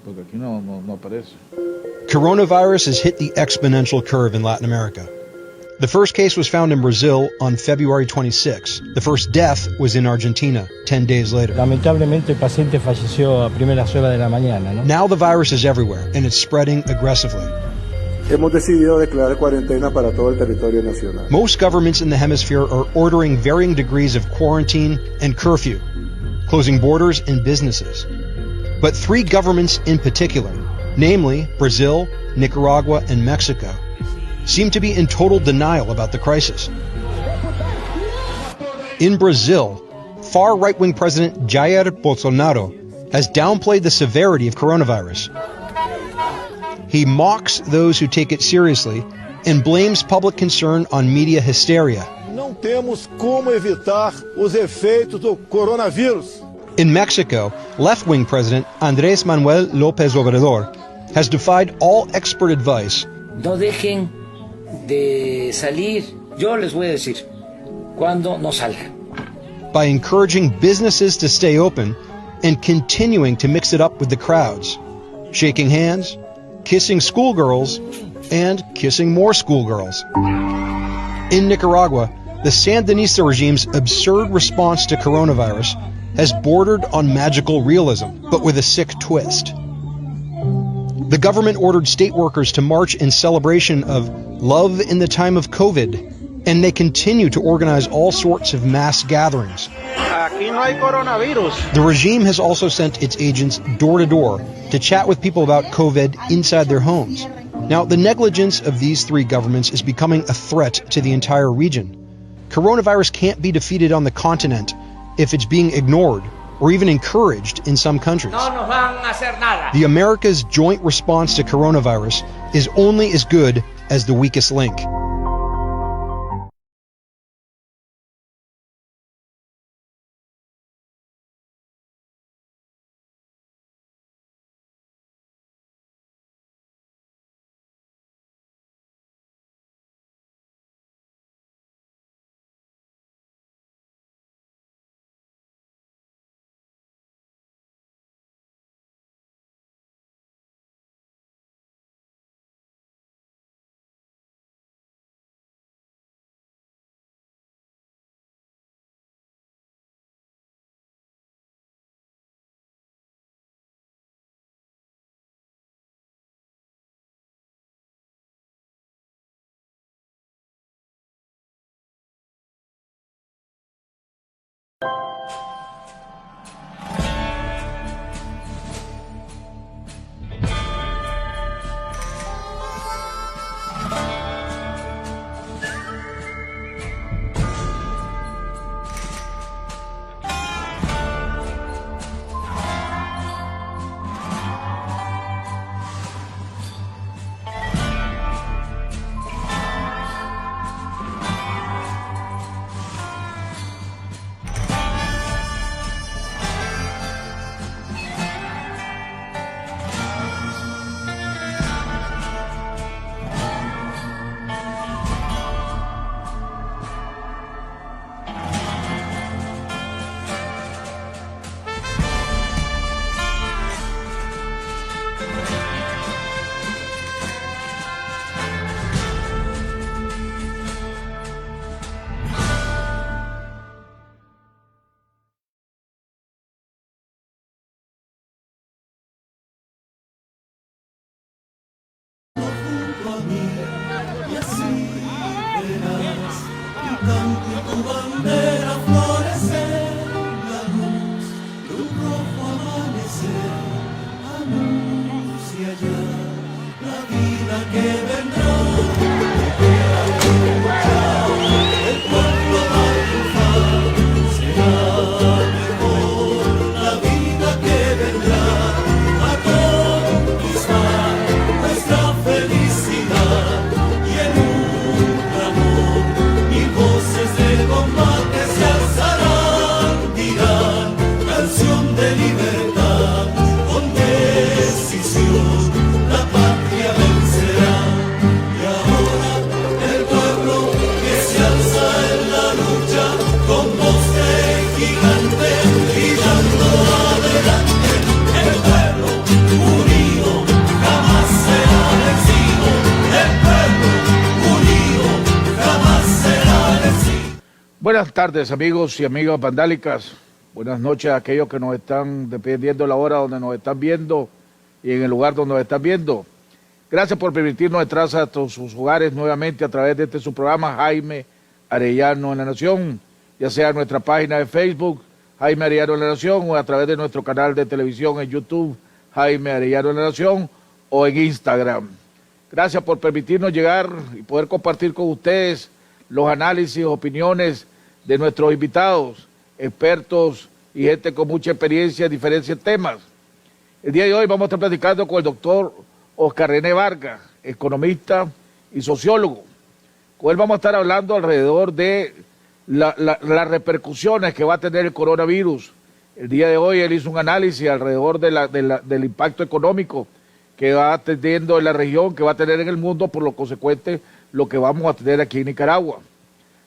porque aquí no aparece. Coronavirus has hit the exponential curve in Latin America. The first case was found in Brazil on February 26. The first death was in Argentina 10 days later. Lamentablemente el paciente falleció a primeras horas de la mañana, ¿no? Now the virus is everywhere and it's spreading aggressively. Hemos decidido declarar cuarentena para todo el territorio nacional. Most governments in the hemisphere are ordering varying degrees of quarantine and curfew, closing borders and businesses. But three governments in particular, namely Brazil, Nicaragua, and Mexico, seem to be in total denial about the crisis. In Brazil, far right-wing President Jair Bolsonaro has downplayed the severity of coronavirus. He mocks those who take it seriously and blames public concern on media hysteria. Não temos como evitar os efeitos do coronavírus. In Mexico, left-wing President Andrés Manuel López Obrador has defied all expert advice. No dejen de salir, yo les voy a decir, cuando no salgan. By encouraging businesses to stay open and continuing to mix it up with the crowds, shaking hands, kissing schoolgirls, and kissing more schoolgirls. In Nicaragua, the Sandinista regime's absurd response to coronavirus has bordered on magical realism, but with a sick twist. The government ordered state workers to march in celebration of love in the time of COVID, and they continue to organize all sorts of mass gatherings. Aquí no hay coronavirus. The regime has also sent its agents door to door to chat with people about COVID inside their homes. Now, the negligence of these three governments is becoming a threat to the entire region. Coronavirus can't be defeated on the continent if it's being ignored or even encouraged in some countries. No nos van a hacer nada. The America's joint response to coronavirus is only as good as the weakest link. Buenas tardes, amigos y amigas vandálicas. Buenas noches a aquellos que nos están, dependiendo de la hora donde nos están viendo y en el lugar donde nos están viendo. Gracias por permitirnos entrar a sus hogares nuevamente a través de su programa Jaime Arellano en la Nación, ya sea en nuestra página de Facebook, Jaime Arellano en la Nación, o a través de nuestro canal de televisión en YouTube, Jaime Arellano en la Nación, o en Instagram. Gracias por permitirnos llegar y poder compartir con ustedes los análisis, opiniones de nuestros invitados, expertos y gente con mucha experiencia en diferentes temas. El día de hoy vamos a estar platicando con el doctor Oscar René Vargas, economista y sociólogo. Con él vamos a estar hablando alrededor de las repercusiones que va a tener el coronavirus. El día de hoy él hizo un análisis alrededor del impacto económico que va teniendo en la región, que va a tener en el mundo, por lo consecuente lo que vamos a tener aquí en Nicaragua.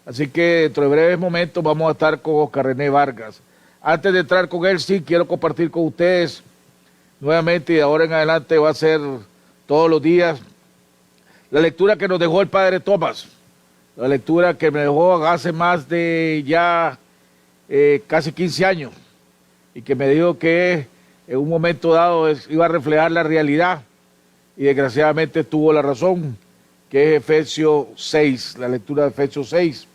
Así que dentro de breves momentos vamos a estar con Oscar René Vargas. Antes de entrar con él, sí quiero compartir con ustedes nuevamente, y de ahora en adelante va a ser todos los días, la lectura que nos dejó el padre Tomás, la lectura que me dejó hace más de ya casi 15 años, y que me dijo que en un momento dado iba a reflejar la realidad, y desgraciadamente tuvo la razón, que es Efesios 6, la lectura de Efesios 6.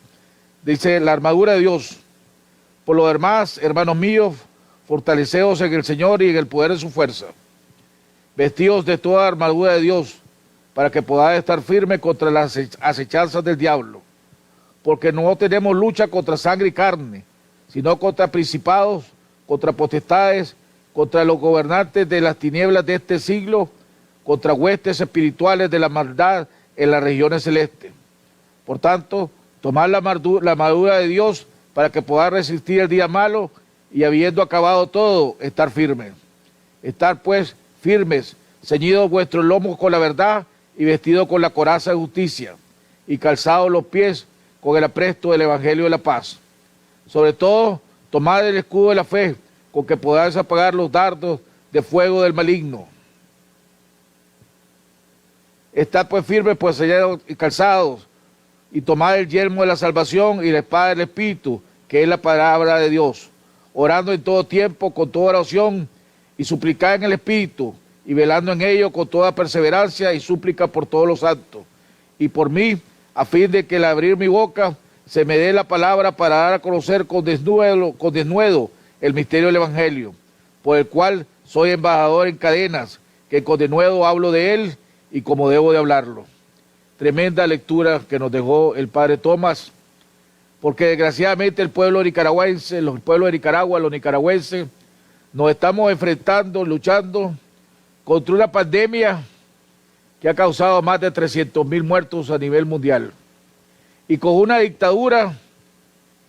Dice: la armadura de Dios. Por lo demás, hermanos míos, fortaleceos en el Señor y en el poder de su fuerza. Vestidos de toda armadura de Dios, para que podáis estar firmes contra las acechanzas del diablo. Porque no tenemos lucha contra sangre y carne, sino contra principados, contra potestades, contra los gobernantes de las tinieblas de este siglo, contra huestes espirituales de la maldad en las regiones celestes. Por tanto, tomad la armadura de Dios para que podáis resistir el día malo y, habiendo acabado todo, estar firmes. Estar pues firmes, ceñidos vuestros lomos con la verdad y vestidos con la coraza de justicia y calzados los pies con el apresto del evangelio de la paz. Sobre todo, tomad el escudo de la fe, con que podáis apagar los dardos de fuego del maligno. Estad pues firmes, pues sellados y calzados, y tomad el yelmo de la salvación y la espada del Espíritu, que es la palabra de Dios, orando en todo tiempo con toda oración y suplicad en el Espíritu, y velando en ello con toda perseverancia y súplica por todos los santos, y por mí, a fin de que al abrir mi boca se me dé la palabra para dar a conocer con denuedo el misterio del Evangelio, por el cual soy embajador en cadenas, que con denuedo hablo de él y como debo de hablarlo. Tremenda lectura que nos dejó el padre Tomás, porque desgraciadamente el pueblo nicaragüense, el pueblo de Nicaragua, los nicaragüenses, nos estamos enfrentando, luchando contra una pandemia que ha causado más de 300,000 muertos a nivel mundial, y con una dictadura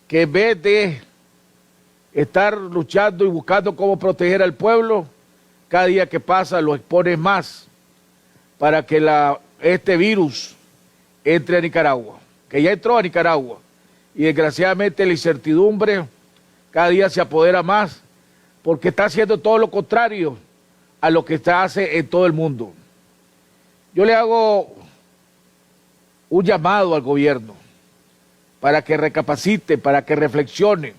que en vez de estar luchando y buscando cómo proteger al pueblo, cada día que pasa lo expone más para que este virus entre a Nicaragua, que ya entró a Nicaragua, y desgraciadamente la incertidumbre cada día se apodera más, porque está haciendo todo lo contrario a lo que hace en todo el mundo. Yo le hago un llamado al gobierno para que recapacite, para que reflexione.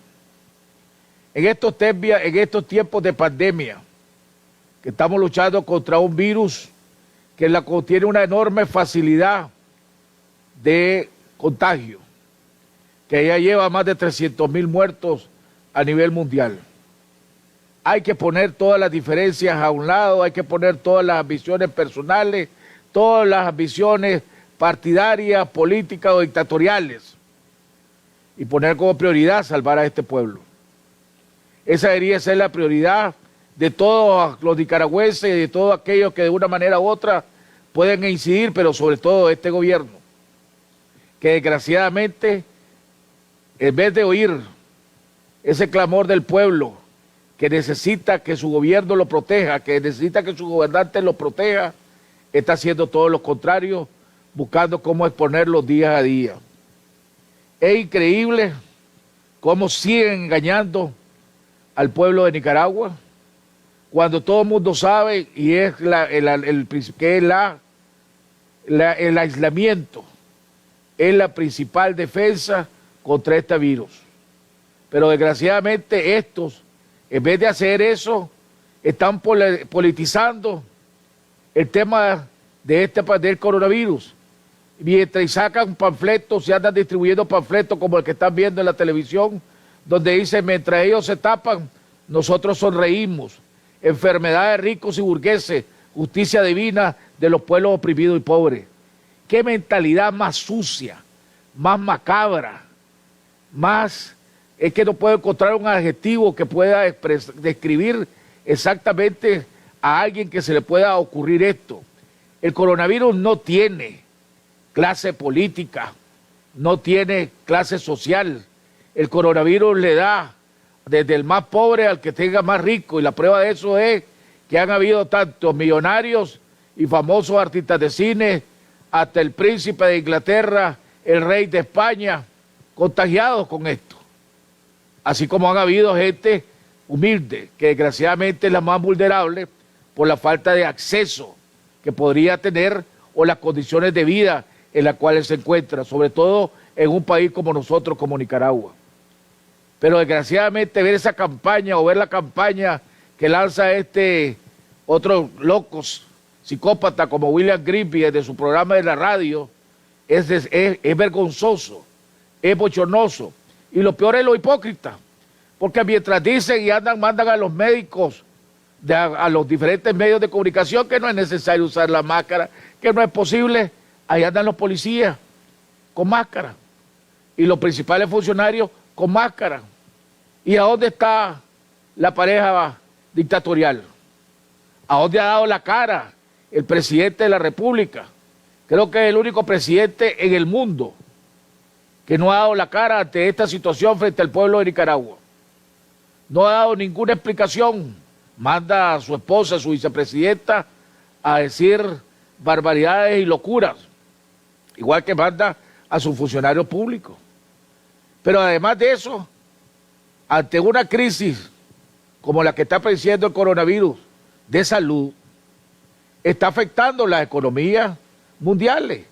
En estos tiempos de pandemia, que estamos luchando contra un virus que tiene una enorme facilidad de contagio, que ya lleva más de 300,000 muertos a nivel mundial. Hay que poner todas las diferencias a un lado, hay que poner todas las ambiciones personales, todas las ambiciones partidarias, políticas o dictatoriales, y poner como prioridad salvar a este pueblo. Esa debería ser la prioridad de todos los nicaragüenses y de todos aquellos que de una manera u otra pueden incidir, pero sobre todo este gobierno, que desgraciadamente, en vez de oír ese clamor del pueblo que necesita que su gobierno lo proteja, que necesita que su gobernante lo proteja, está haciendo todo lo contrario, buscando cómo exponerlo día a día. Es increíble cómo siguen engañando al pueblo de Nicaragua, cuando todo el mundo sabe y es el aislamiento es la principal defensa contra este virus. Pero desgraciadamente estos, en vez de hacer eso, están politizando el tema del coronavirus. Mientras sacan panfletos, se andan distribuyendo panfletos como el que están viendo en la televisión, donde dice, mientras ellos se tapan, nosotros sonreímos. Enfermedad de ricos y burgueses, justicia divina de los pueblos oprimidos y pobres. Qué mentalidad más sucia, más macabra, más... Es que no puedo encontrar un adjetivo que pueda describir exactamente a alguien que se le pueda ocurrir esto. El coronavirus no tiene clase política, no tiene clase social. El coronavirus le da desde el más pobre al que tenga más rico, y la prueba de eso es que han habido tantos millonarios y famosos artistas de cine, hasta el príncipe de Inglaterra, el rey de España, contagiados con esto. Así como han habido gente humilde, que desgraciadamente es la más vulnerable por la falta de acceso que podría tener o las condiciones de vida en las cuales se encuentra, sobre todo en un país como nosotros, como Nicaragua. Pero desgraciadamente ver esa campaña o ver la campaña que lanza otros locos, psicópata como William Grimby desde su programa de la radio, es vergonzoso, es bochornoso. Y lo peor es lo hipócrita, porque mientras dicen y mandan a los médicos, a los diferentes medios de comunicación que no es necesario usar la máscara, que no es posible, ahí andan los policías con máscara y los principales funcionarios con máscara. ¿Y a dónde está la pareja dictatorial? ¿A dónde ha dado la cara el presidente de la República? Creo que es el único presidente en el mundo que no ha dado la cara ante esta situación frente al pueblo de Nicaragua. No ha dado ninguna explicación. Manda a su esposa, a su vicepresidenta, a decir barbaridades y locuras, igual que manda a sus funcionarios públicos. Pero además de eso, ante una crisis como la que está padeciendo el coronavirus de salud, está afectando las economías mundiales.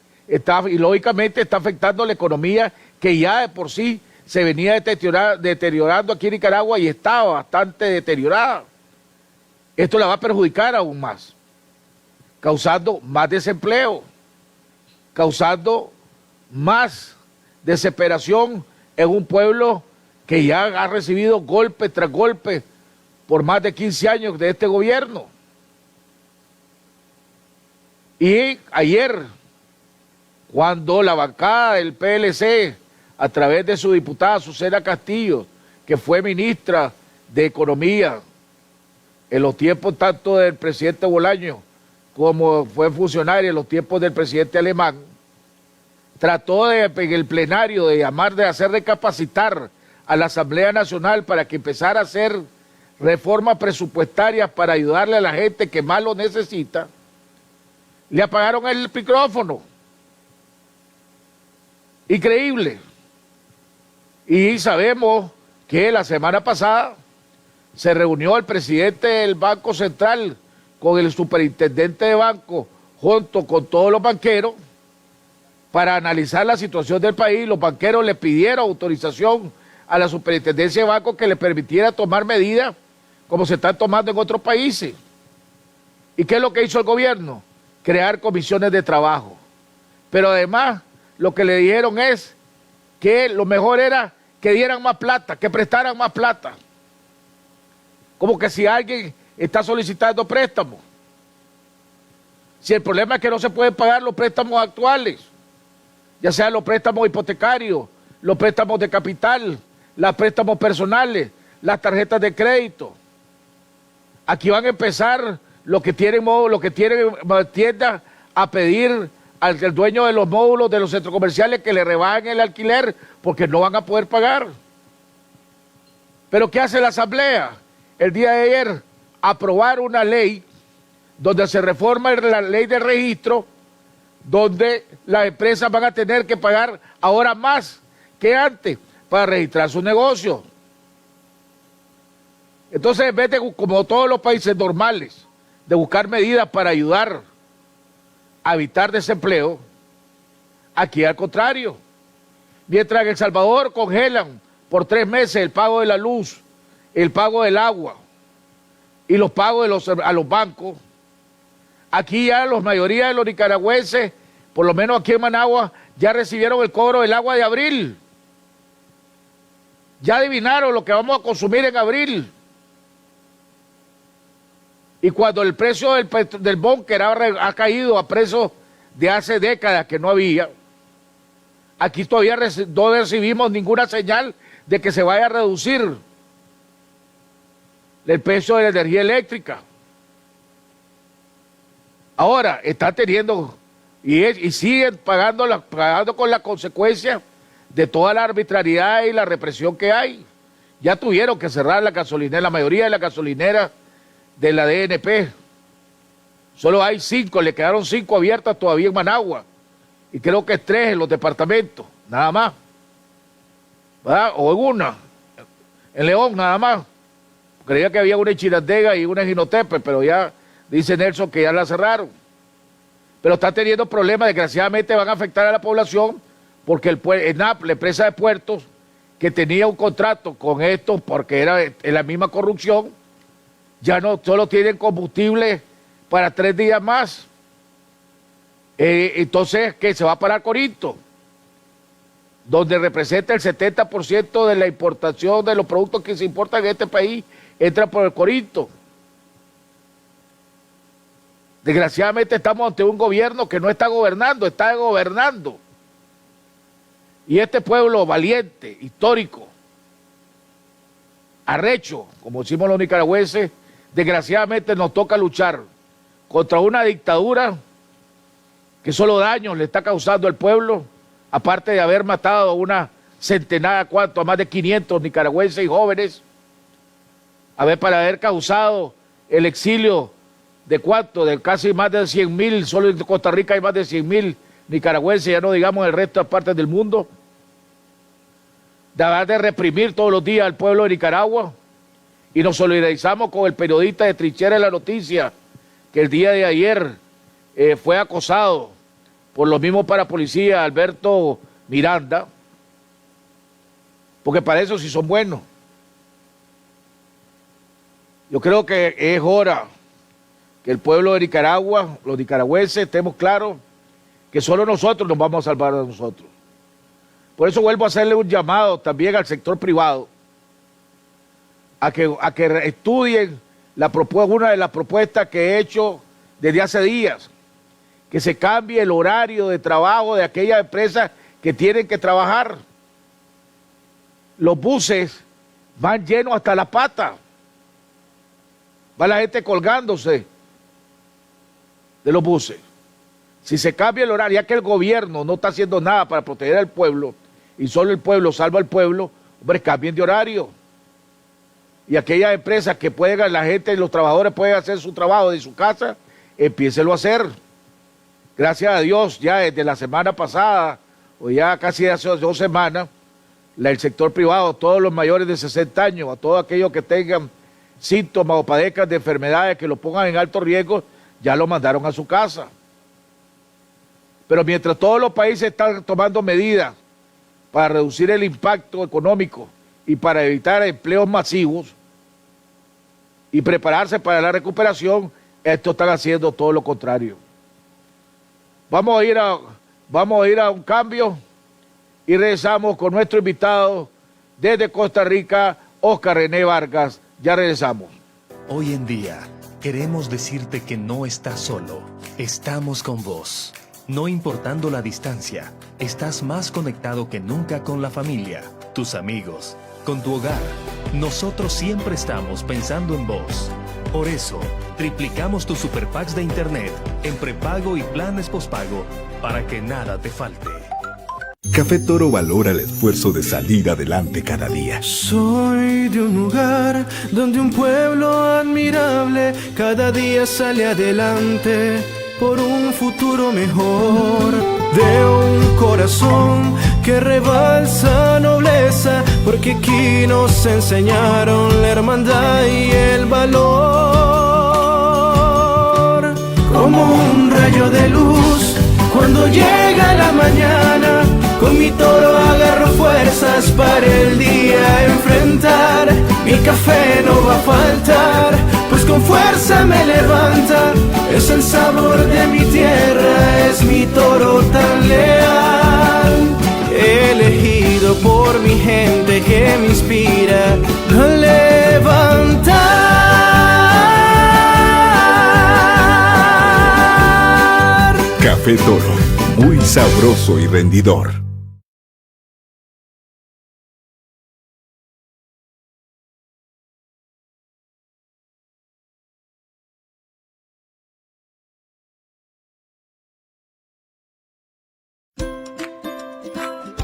Y lógicamente está afectando la economía que ya de por sí se venía deteriorando aquí en Nicaragua y estaba bastante deteriorada. Esto la va a perjudicar aún más, causando más desempleo, causando más desesperación en un pueblo que ya ha recibido golpe tras golpe por más de 15 años de este gobierno. Y ayer, cuando la bancada del PLC, a través de su diputada Susana Castillo, que fue ministra de Economía en los tiempos tanto del presidente Bolaño como fue funcionaria en los tiempos del presidente alemán, trató en el plenario de hacer recapacitar a la Asamblea Nacional para que empezara a hacer reformas presupuestarias para ayudarle a la gente que más lo necesita, le apagaron el micrófono. Increíble. Y sabemos que la semana pasada se reunió el presidente del Banco Central con el superintendente de banco junto con todos los banqueros para analizar la situación del país. Los banqueros le pidieron autorización a la superintendencia de banco que le permitiera tomar medidas como se están tomando en otros países. ¿Y qué es lo que hizo el gobierno? Crear comisiones de trabajo. Pero además lo que le dijeron es que lo mejor era que dieran más plata, que prestaran más plata. Como que si alguien está solicitando préstamos. Si el problema es que no se pueden pagar los préstamos actuales, ya sean los préstamos hipotecarios, los préstamos de capital, los préstamos personales, las tarjetas de crédito. Aquí van a empezar los que tienen tiendas a pedir al dueño de los módulos de los centros comerciales que le rebajen el alquiler porque no van a poder pagar. ¿Pero qué hace la Asamblea? El día de ayer aprobar una ley donde se reforma la ley de registro, donde las empresas van a tener que pagar ahora más que antes para registrar su negocio. Entonces, en vez de, como todos los países normales, de buscar medidas para ayudar a evitar desempleo, aquí al contrario. Mientras en El Salvador congelan por 3 meses el pago de la luz, el pago del agua y los pagos a los bancos. Aquí ya la mayoría de los nicaragüenses, por lo menos aquí en Managua, ya recibieron el cobro del agua de abril. Ya adivinaron lo que vamos a consumir en abril. Y cuando el precio del búnker ha caído a precios de hace décadas que no había, aquí todavía no recibimos ninguna señal de que se vaya a reducir el precio de la energía eléctrica. Ahora están teniendo y siguen pagando con la consecuencia de toda la arbitrariedad y la represión que hay. Ya tuvieron que cerrar la gasolinera, la mayoría de las gasolineras de la DNP. Solo hay 5, le quedaron 5 abiertas todavía en Managua. Y creo que 3 en los departamentos, nada más. ¿Verdad? O en una, en León nada más. Creía que había una en Chinandega y una en Jinotepe, pero ya dice Nelson que ya la cerraron. Pero está teniendo problemas, desgraciadamente van a afectar a la población, porque ENAP, la empresa de puertos, que tenía un contrato con esto, porque era en la misma corrupción, ya no solo tienen combustible para 3 días más. Entonces, ¿qué? Se va a parar Corinto, donde representa el 70% de la importación de los productos que se importan en este país, entra por el Corinto. Desgraciadamente estamos ante un gobierno que no está gobernando, está gobernando. Y este pueblo valiente, histórico, arrecho, como decimos los nicaragüenses, desgraciadamente nos toca luchar contra una dictadura que solo daños le está causando al pueblo, aparte de haber matado a una centenada, a más de 500 nicaragüenses y jóvenes, para haber causado el exilio de casi más de 100,000, solo en Costa Rica hay más de 100,000 nicaragüenses, ya no digamos en el resto de partes del mundo, de reprimir todos los días al pueblo de Nicaragua, y nos solidarizamos con el periodista de Trinchera de la Noticia, que el día de ayer fue acosado por los mismos parapolicías, Alberto Miranda, porque para eso sí son buenos. Yo creo que es hora que el pueblo de Nicaragua, los nicaragüenses, estemos claros que solo nosotros nos vamos a salvar a nosotros. Por eso vuelvo a hacerle un llamado también al sector privado a que estudien una de las propuestas que he hecho desde hace días, que se cambie el horario de trabajo de aquellas empresas que tienen que trabajar. Los buses van llenos hasta la pata, va la gente colgándose de los buses. Si se cambia el horario, ya que el gobierno no está haciendo nada para proteger al pueblo y solo el pueblo salva al pueblo, hombre, cambien de horario. Y aquellas empresas que la gente, los trabajadores pueden hacer su trabajo de su casa, empiécenlo a hacer. Gracias a Dios, ya desde la semana pasada, o ya casi hace 2 semanas, el sector privado, todos los mayores de 60 años, a todos aquellos que tengan síntomas o padezcan de enfermedades que los pongan en alto riesgo, ya lo mandaron a su casa. Pero mientras todos los países están tomando medidas para reducir el impacto económico y para evitar empleos masivos y prepararse para la recuperación, estos están haciendo todo lo contrario. Vamos a ir a un cambio y regresamos con nuestro invitado desde Costa Rica, Oscar René Vargas. Ya regresamos. Hoy en día, queremos decirte que no estás solo. Estamos con vos. No importando la distancia, estás más conectado que nunca con la familia, tus amigos, con tu hogar. Nosotros siempre estamos pensando en vos. Por eso, triplicamos tus superpacks de internet en prepago y planes pospago para que nada te falte. Café Toro valora el esfuerzo de salir adelante cada día. Soy de un lugar donde un pueblo admirable cada día sale adelante por un futuro mejor. De un corazón que rebalsa nobleza, porque aquí nos enseñaron la hermandad y el valor. Como un rayo de luz cuando llega la mañana, con mi toro agarro fuerzas para el día el café no va a faltar, pues con fuerza me levanta. Es el sabor de mi tierra, es mi toro tan leal. Elegido por mi gente que me inspira a levantar. Café Toro, muy sabroso y rendidor.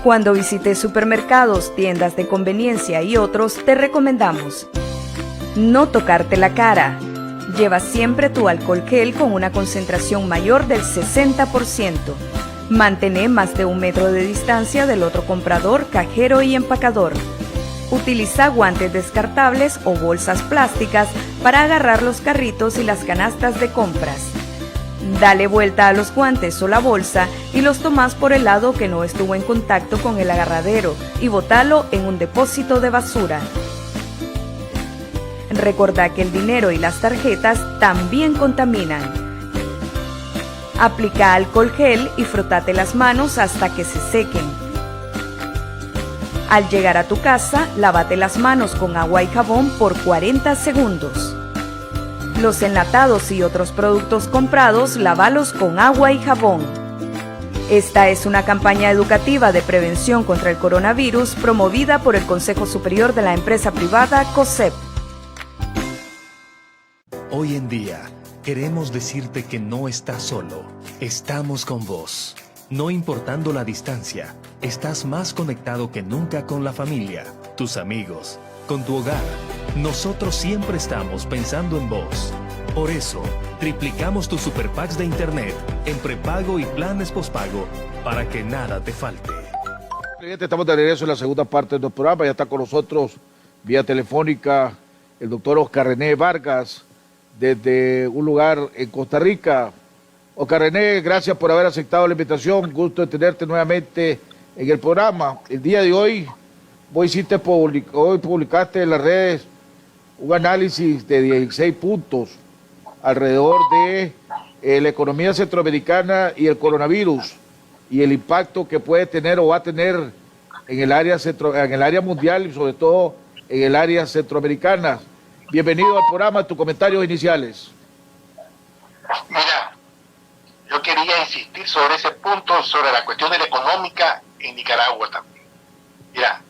Cuando visites supermercados, tiendas de conveniencia y otros, te recomendamos no tocarte la cara. Lleva siempre tu alcohol gel con una concentración mayor del 60%. Mantén más de 1 metro de distancia del otro comprador, cajero y empacador. Utiliza guantes descartables o bolsas plásticas para agarrar los carritos y las canastas de compras. Dale vuelta a los guantes o la bolsa y los tomás por el lado que no estuvo en contacto con el agarradero y botalo en un depósito de basura. Recordá que el dinero y las tarjetas también contaminan. Aplica alcohol gel y frótate las manos hasta que se sequen. Al llegar a tu casa, lávate las manos con agua y jabón por 40 segundos. Los enlatados y otros productos comprados, lávalos con agua y jabón. Esta es una campaña educativa de prevención contra el coronavirus promovida por el Consejo Superior de la Empresa Privada, COSEP. Hoy en día, queremos decirte que no estás solo. Estamos con vos. No importando la distancia, estás más conectado que nunca con la familia, tus amigos, con tu hogar. Nosotros siempre estamos pensando en vos. Por eso, triplicamos tus super packs de internet en prepago y planes pospago para que nada te falte. Estamos de regreso en la segunda parte del programa. Ya está con nosotros vía telefónica el doctor Oscar René Vargas desde un lugar en Costa Rica. Oscar René, gracias por haber aceptado la invitación. Gusto de tenerte nuevamente en el programa. El día de hoy, hoy publicaste en las redes un análisis de 16 puntos alrededor de la economía centroamericana y el coronavirus y el impacto que puede tener o va a tener en el área mundial y sobre todo en el área centroamericana. Bienvenido al programa, tus comentarios iniciales. Mira, yo quería insistir sobre ese punto, sobre la cuestión de la económica en Nicaragua también. Mira,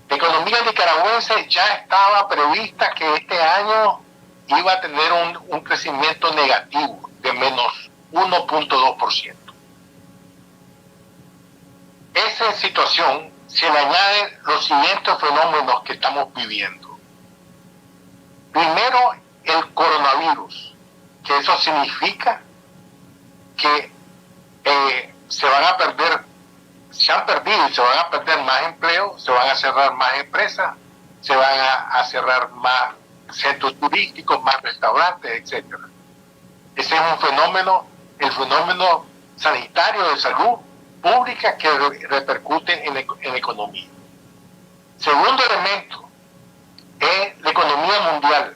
la economía nicaragüense ya estaba prevista que este año iba a tener un crecimiento negativo de menos 1.2%. Esa situación se le añaden los siguientes fenómenos que estamos viviendo. Primero, el coronavirus, que eso significa que se han perdido y se van a perder más empleos, se van a cerrar más empresas, se van a cerrar más centros turísticos, más restaurantes, etcétera. Ese es un fenómeno, el fenómeno sanitario de salud pública que repercute en la economía. Segundo elemento es la economía mundial.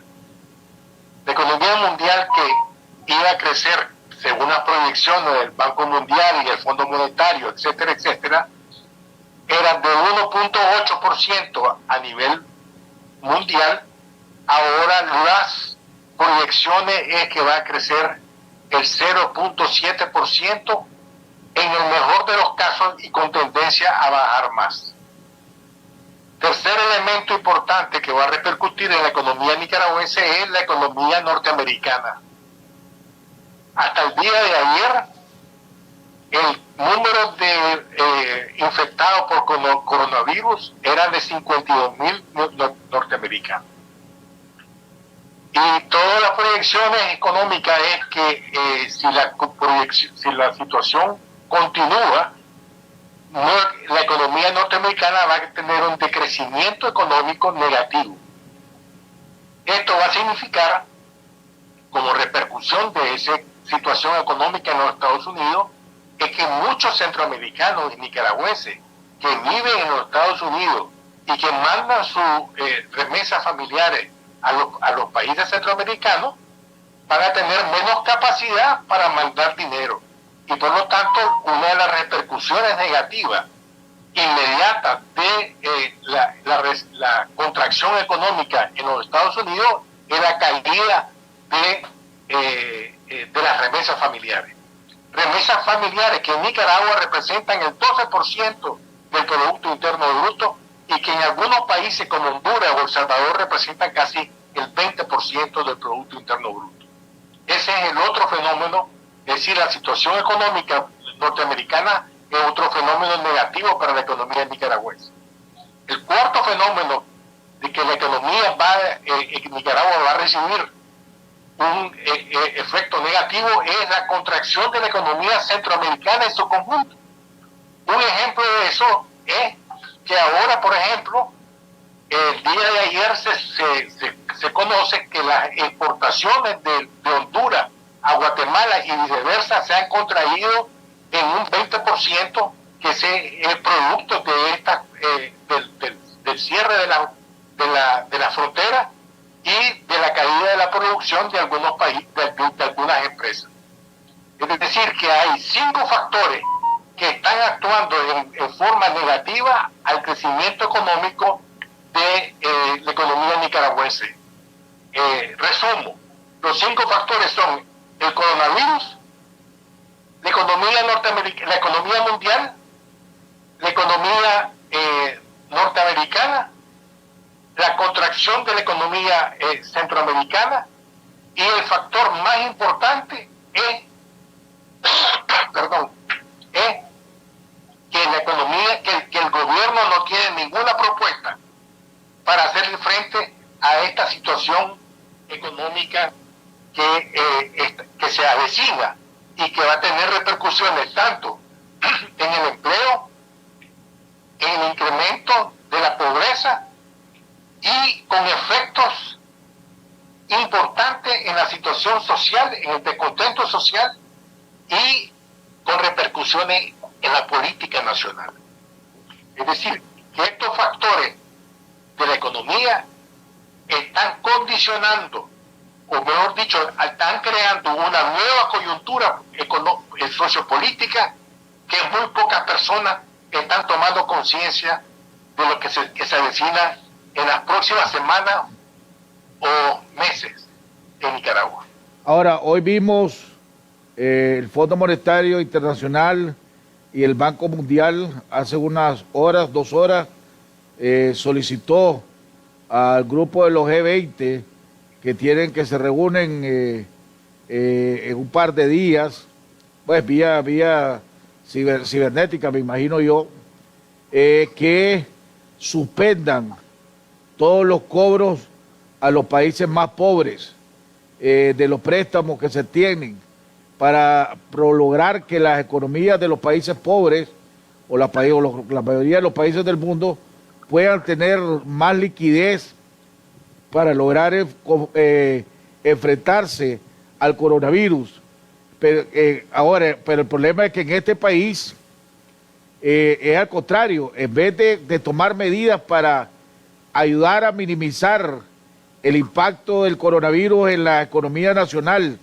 La economía mundial que iba a crecer según las proyecciones del Banco Mundial y el Fondo Monetario, etcétera, etcétera, era de 1.8% a nivel mundial. Ahora las proyecciones es que va a crecer el 0.7% en el mejor de los casos y con tendencia a bajar más. Tercer elemento importante que va a repercutir en la economía nicaragüense es la economía norteamericana. Hasta el día de ayer, el número de infectados por coronavirus era de 52,000 norteamericanos. Y todas las proyecciones económicas es que si la situación continúa, la economía norteamericana va a tener un decrecimiento económico negativo. Esto va a significar, como repercusión de esa situación económica en los Estados Unidos, es que muchos centroamericanos y nicaragüenses que viven en los Estados Unidos y que mandan sus remesas familiares a los países centroamericanos van a tener menos capacidad para mandar dinero. Y por lo tanto, una de las repercusiones negativas inmediatas de la contracción económica en los Estados Unidos es la caída de las remesas familiares. Remesas familiares que en Nicaragua representan el 12% del Producto Interno Bruto y que en algunos países como Honduras o El Salvador representan casi el 20% del Producto Interno Bruto. Ese es el otro fenómeno, es decir, la situación económica norteamericana es otro fenómeno negativo para la economía nicaragüense. El cuarto fenómeno de que la economía en Nicaragua va a recibir un efecto negativo es la contracción de la economía centroamericana en su conjunto. Un ejemplo de eso es que ahora, por ejemplo, el día de ayer se conoce que las exportaciones de Honduras a Guatemala y viceversa se han contraído en un 20%, que es el producto de del cierre de la frontera y de la caída de la producción de algunos países, de algunas empresas. Es decir, que hay 5 factores que están actuando en forma negativa al crecimiento económico de la economía nicaragüense. Resumo, los 5 factores son el coronavirus, la economía mundial, la economía norteamericana, la contracción de la economía centroamericana, y el factor más importante es que la economía, que el gobierno no tiene ninguna propuesta para hacerle frente a esta situación económica que se avecina y que va a tener repercusiones tanto en el empleo, en el incremento de la pobreza y con efectos importantes en la situación social, en el descontento social y con repercusiones en la política nacional. Es decir, que estos factores de la economía están condicionando, o mejor dicho, están creando una nueva coyuntura sociopolítica que muy pocas personas están tomando conciencia de lo que se avecina en las próximas semanas o meses en Nicaragua. Ahora, hoy vimos el Fondo Monetario Internacional y el Banco Mundial hace unas horas, 2 horas, solicitó al grupo de los G20 que se reúnen en un par de días, pues vía cibernética, me imagino yo, que suspendan todos los cobros a los países más pobres de los préstamos que se tienen para lograr que las economías de los países pobres o la mayoría de los países del mundo puedan tener más liquidez para lograr enfrentarse al coronavirus. Pero el problema es que en este país es al contrario. En vez de tomar medidas para ayudar a minimizar el impacto del coronavirus en la economía nacional,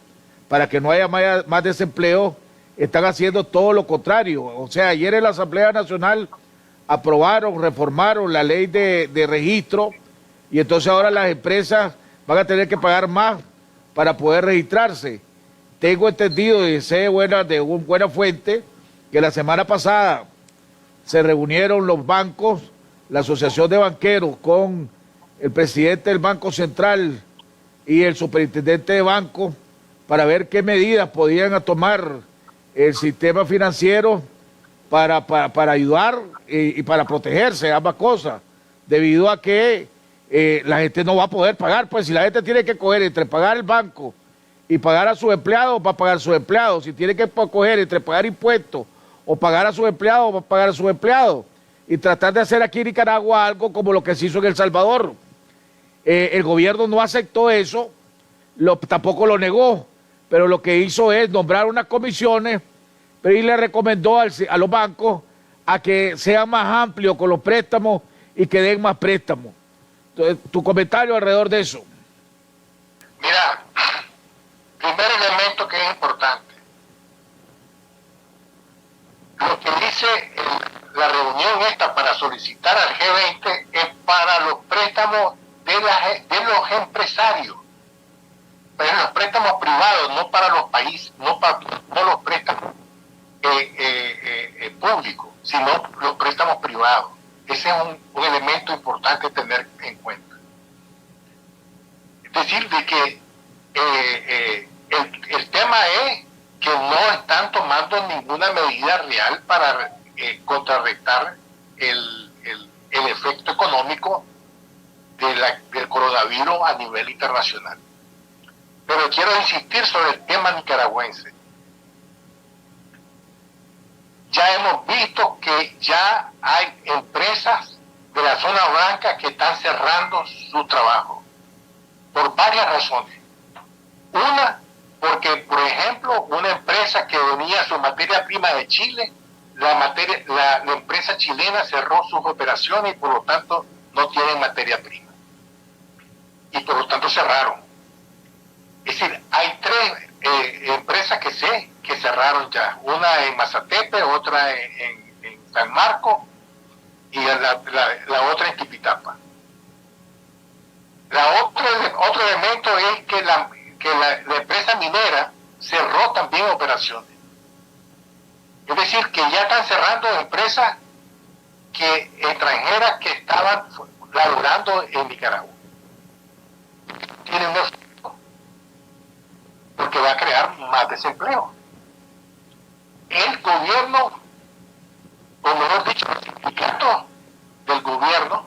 para que no haya más desempleo, están haciendo todo lo contrario. O sea, ayer en la Asamblea Nacional reformaron la ley de registro, y entonces ahora las empresas van a tener que pagar más para poder registrarse. Tengo entendido y sé de buena fuente que la semana pasada se reunieron los bancos, la Asociación de Banqueros, con el presidente del Banco Central y el superintendente de banco para ver qué medidas podían tomar el sistema financiero para ayudar y para protegerse, ambas cosas, debido a que la gente no va a poder pagar. Pues si la gente tiene que coger entre pagar el banco y pagar a sus empleados, va a pagar a sus empleados. Si tiene que coger entre pagar impuestos o pagar a sus empleados, va a pagar a sus empleados. Y tratar de hacer aquí en Nicaragua algo como lo que se hizo en El Salvador. El gobierno no aceptó eso, tampoco lo negó, pero lo que hizo es nombrar unas comisiones, pero y le recomendó a los bancos a que sean más amplios con los préstamos y que den más préstamos. Entonces, tu comentario alrededor de eso. Mira, primer elemento que es importante. Lo que dice la reunión esta para solicitar al G20 es para los préstamos de los empresarios, pero los préstamos privados, no para los países, no los préstamos públicos, sino los préstamos privados. Ese es un elemento importante tener en cuenta. Es decir, de que el tema es que no están tomando ninguna medida real para contrarrestar el efecto económico del coronavirus a nivel internacional. Pero quiero insistir sobre el tema nicaragüense. Ya hemos visto que ya hay empresas de la zona franca que están cerrando su trabajo por varias razones. Una, porque, por ejemplo, una empresa que venía su materia prima de Chile, la empresa chilena cerró sus operaciones y por lo tanto no tienen materia prima. Y por lo tanto cerraron. Es decir, hay tres empresas que cerraron ya. Una en Mazatepe, otra en San Marcos y la otra en Tipitapa. Otro elemento es que la empresa minera cerró también operaciones. Es decir, que ya están cerrando empresas extranjeras que estaban laborando en Nicaragua. Tienen un efecto, porque va a crear más desempleo. El gobierno, o mejor dicho, los sindicatos del gobierno,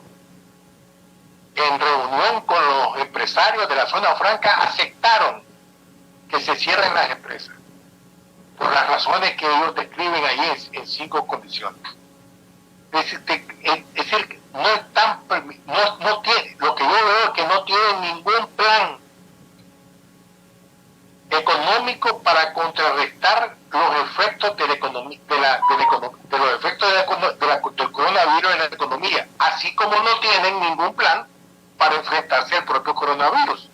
en reunión con los empresarios de la zona franca, aceptaron que se cierren las empresas por las razones que ellos describen ahí en 5 condiciones. Es decir, no están, no tiene, lo que yo veo es que no tienen ningún plan económico para contrarrestar los efectos de la economía, de los efectos del coronavirus en la economía, así como no tienen ningún plan para enfrentarse al propio coronavirus.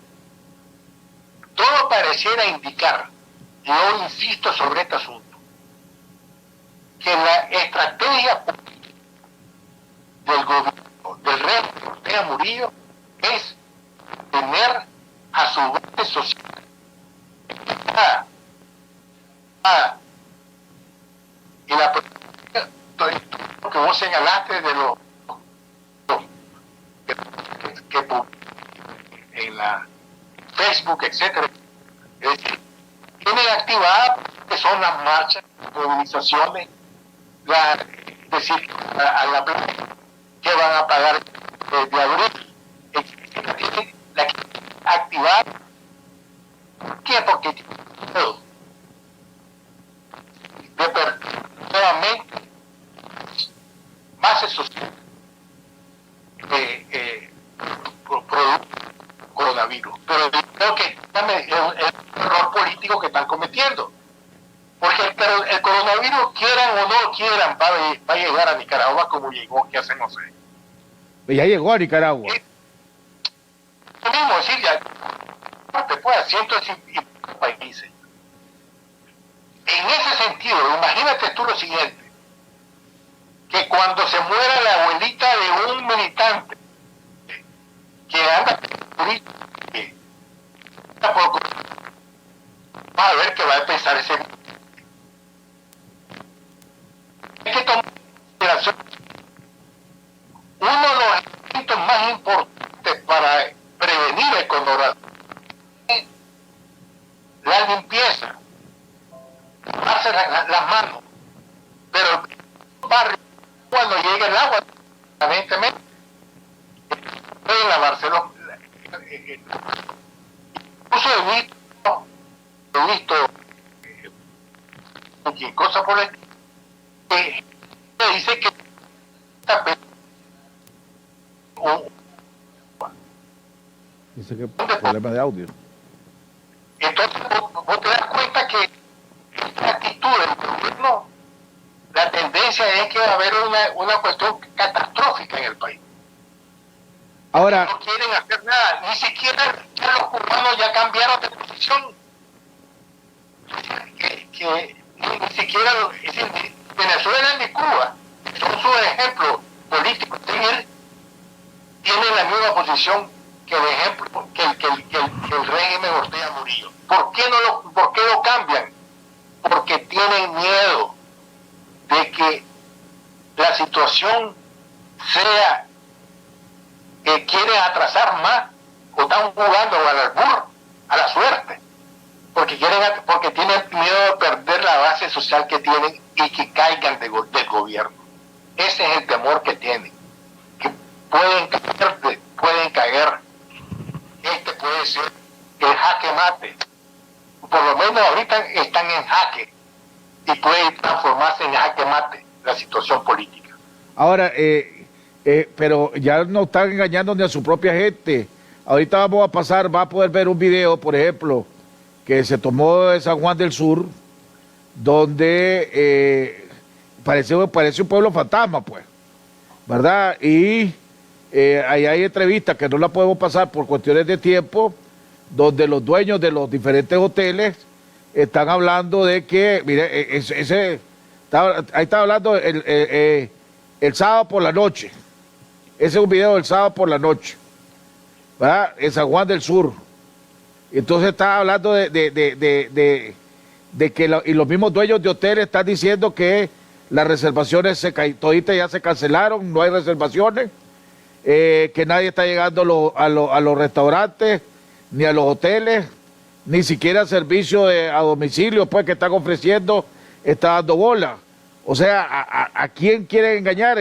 Todo pareciera indicar, yo insisto sobre este asunto, que la estrategia del gobierno, del rey Ortega Murillo, es tener a su base social y la que vos señalaste de los que en la Facebook, etcétera, es decir, tienen activadas que son las marchas, movilizaciones, es decir, a la playa que van a pagar de abril, tienen la activada. ¿Por qué? Porque de nuevamente bases sociales producto coronavirus. Pero creo que es un error político que están cometiendo, porque el coronavirus, quieran o no quieran, va a llegar a Nicaragua como llegó, que hace no sé. Ya llegó a Nicaragua. Lo mismo decir, ya después a cientos y países. En ese sentido, imagínate tú lo siguiente, que cuando se muera la abuelita de un militante que anda va a ver que va a empezar ese. Hay que tomar en consideración uno de los elementos más importantes para prevenir el coronavirus, la limpieza, lavarse las manos, pero el barrio, cuando llegue el agua, evidentemente pueden lavarse los. Incluso he visto cualquier cosa por el que dice que dice que problema de audio. Entonces vos te das cuenta que esta actitud del gobierno, la tendencia es que va a haber una cuestión catastrófica en el país. Ahora, no quieren hacer nada, ni siquiera los cubanos ya cambiaron de posición. Ni siquiera, es decir, Venezuela ni Cuba, que son sus ejemplos políticos, tienen la misma posición que el ejemplo que el régimen Ortega Murillo. ¿Por qué lo cambian? Porque tienen miedo de que la situación sea que quieren atrasar más o están jugando al albur, a la suerte, porque tienen miedo de perder la base social que tienen y que caigan del gobierno. Ese es el temor que tienen, que pueden caer. Este puede ser el jaque mate. Por lo menos ahorita están en jaque y puede transformarse en jaque mate la situación política. ahora, pero ya no están engañando ni a su propia gente. Ahorita vamos a pasar, va a poder ver un video, por ejemplo, que se tomó de San Juan del Sur, donde parece un pueblo fantasma, pues, ¿verdad? Y ahí hay entrevistas que no la podemos pasar por cuestiones de tiempo, donde los dueños de los diferentes hoteles están hablando de que, mire, ahí está hablando el sábado por la noche. Ese es un video del sábado por la noche, ¿verdad? En San Juan del Sur. Entonces está hablando de que y los mismos dueños de hoteles están diciendo que las reservaciones toditas ya se cancelaron, no hay reservaciones, que nadie está llegando a los restaurantes, ni a los hoteles, ni siquiera servicio a domicilio, pues, que están ofreciendo, está dando bola. O sea, ¿a quién quieren engañar?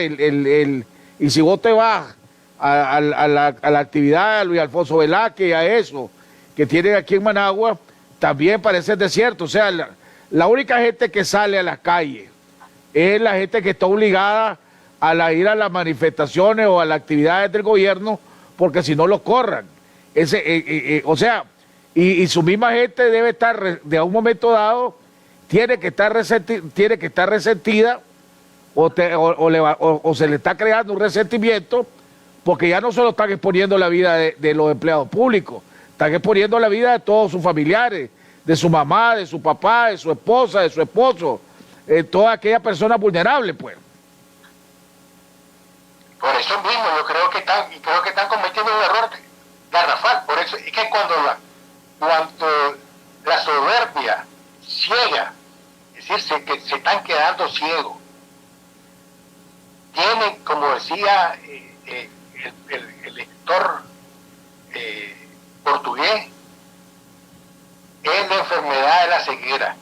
Y si vos te vas a la actividad de Luis Alfonso Velázquez y a eso que tienen aquí en Managua, también parece desierto. O sea, la única gente que sale a las calles es la gente que está obligada a ir a las manifestaciones o a las actividades del gobierno, porque si no los corran. O sea, y su misma gente debe estar, de un momento dado, tiene que estar resentida o se le está creando un resentimiento, porque ya no solo están exponiendo la vida de los empleados públicos, están exponiendo la vida de todos sus familiares, de su mamá, de su papá, de su esposa, de su esposo, toda aquella persona vulnerable, pues. Por eso mismo yo creo que están cometiendo un error garrafal. Por eso es que cuando la soberbia ciega, es decir, que se están quedando ciegos, tienen, como decía el lector portugués, es la enfermedad de la ceguera.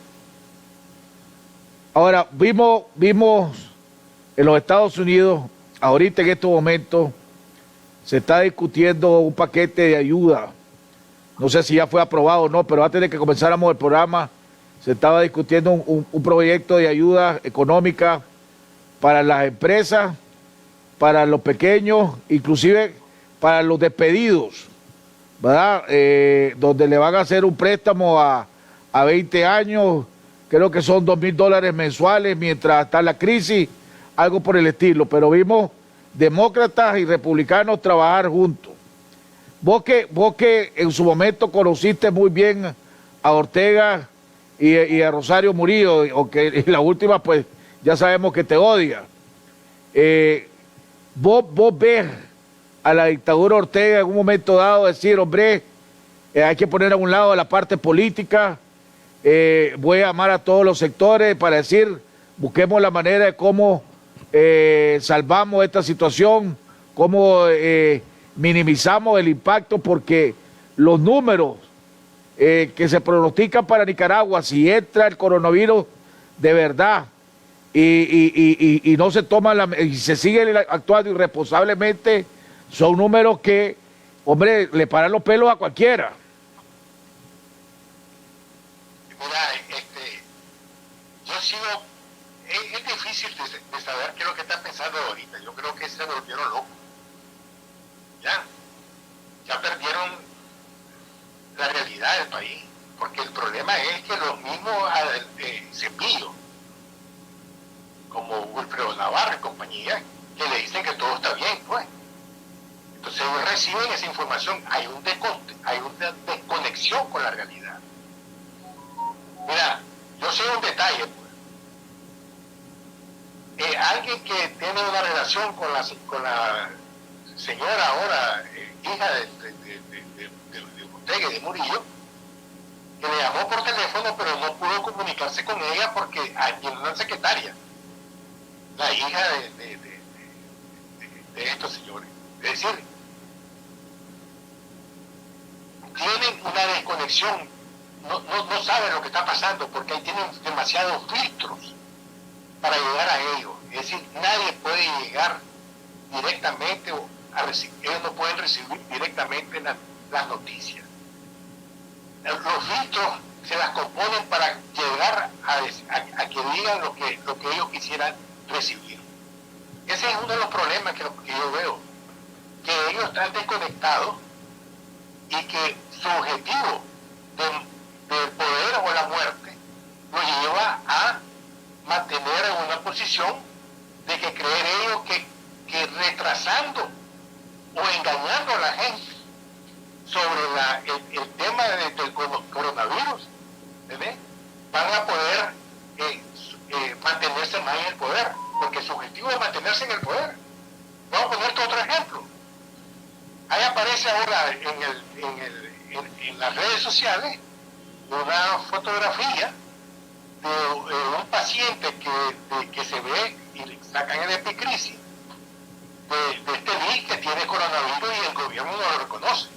Ahora, vimos en los Estados Unidos, ahorita en estos momentos, se está discutiendo un paquete de ayuda. No sé si ya fue aprobado o no, pero antes de que comenzáramos el programa, se estaba discutiendo un proyecto de ayuda económica para las empresas, para los pequeños, inclusive para los despedidos, ¿verdad? Donde le van a hacer un préstamo a 20 años, creo que son $2,000 mensuales mientras está la crisis, algo por el estilo. Pero vimos demócratas y republicanos trabajar juntos. Vos que en su momento conociste muy bien a Ortega y a Rosario Murillo, aunque en la última pues ya sabemos que te odia. Vos ves a la dictadura Ortega en un momento dado decir, hombre, hay que poner a un lado la parte política, voy a llamar a todos los sectores para decir, busquemos la manera de cómo salvamos esta situación, cómo minimizamos el impacto, porque los números que se pronostican para Nicaragua, si entra el coronavirus de verdad y no se toma y se sigue actuando irresponsablemente, son números que, hombre, le paran los pelos a cualquiera. Mira, yo sigo, es difícil de saber qué es lo que están pensando ahorita. Yo creo que se volvieron locos. Ya perdieron la realidad del país, porque el problema es que los mismos Cepillo, como Wilfredo Navarro y compañía, que le dicen que todo está bien, pues. Entonces él recibe información, hay una desconexión con la realidad. Mira, yo sé un detalle, pues. Alguien que tiene una relación con la señora ahora, hija de Ortega y de Murillo, que le llamó por teléfono, pero no pudo comunicarse con ella porque tiene una secretaria, la hija de estos señores. Es decir, tienen una desconexión, no saben lo que está pasando porque ahí tienen demasiados filtros para llegar a ellos. Es decir, nadie puede llegar directamente ellos no pueden recibir directamente las noticias. Los filtros se las componen para llegar a que digan lo que ellos quisieran recibir. Ese es uno de los problemas que yo veo, que ellos están desconectados y que su objetivo del poder o la muerte lo lleva a mantener en una posición de que creer ellos que retrasando o engañando a la gente sobre el tema del coronavirus, ¿verdad?, van a poder mantenerse más en el poder, porque su objetivo es mantenerse en el poder. Vamos a ponerte otro ejemplo. Ahí aparece ahora en las redes sociales una fotografía de un paciente que se ve y le sacan el epicrisis de este link que tiene coronavirus y el gobierno no lo reconoce.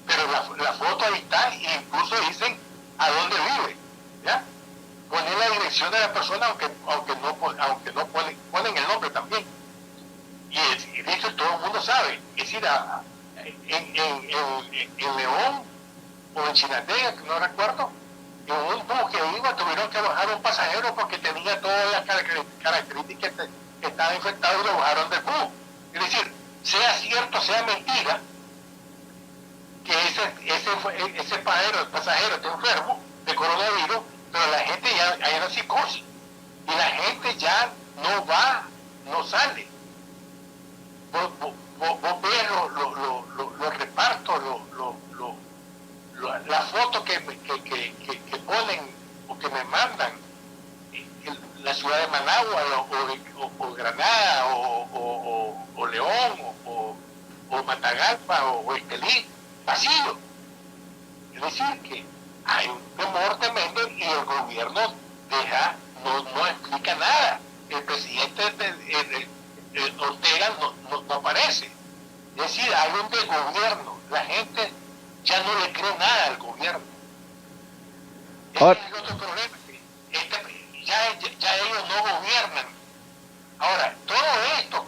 Pero la foto ahí está e incluso dicen a dónde vive, ¿ya? Ponen la dirección de la persona aunque no ponen el nombre también. Y de hecho todo el mundo sabe. Es decir, en León o en Chinandega, que no recuerdo, en un bus que iba tuvieron que bajar un pasajero porque tenía todas las características que estaba infectado y lo bajaron del bus. Es decir, sea cierto, sea mentira, que ese pasajero está enfermo de coronavirus, pero la gente ya hay una psicosis y la gente ya no sale. Vos ves los repartos, las fotos que ponen o que me mandan en la ciudad de Managua o Granada o León o Matagalpa o Estelí, vacío. Es decir, que hay un temor tremendo y el gobierno no explica nada. El presidente Ortega no aparece. Es decir, hay un desgobierno. La gente ya no le cree nada al gobierno. Este es el otro problema. Ya ellos no gobiernan. Ahora, todo esto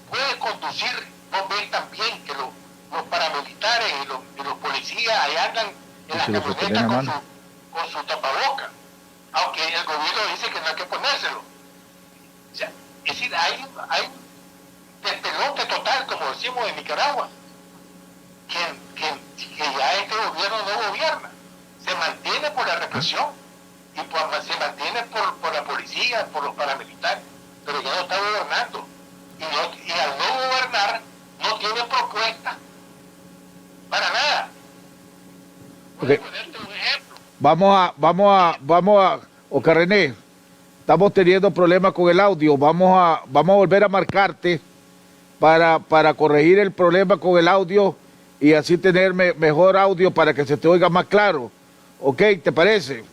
puede conducir, vos ves también que los paramilitares y los policías ahí andan en las camionetas con su tapaboca, aunque el gobierno dice que no hay que ponérselo. O sea, es decir, hay despelote total, como decimos en Nicaragua, que ya este gobierno no gobierna, se mantiene por la represión y se mantiene por la policía, por los paramilitares, pero ya no está gobernando y al no gobernar no tiene propuesta para nada. Voy a ponerte un ejemplo. Vamos a Oscar René, estamos teniendo problemas con el audio, vamos a volver a marcarte para corregir el problema con el audio y así tener mejor audio para que se te oiga más claro. ¿Ok? ¿Te parece?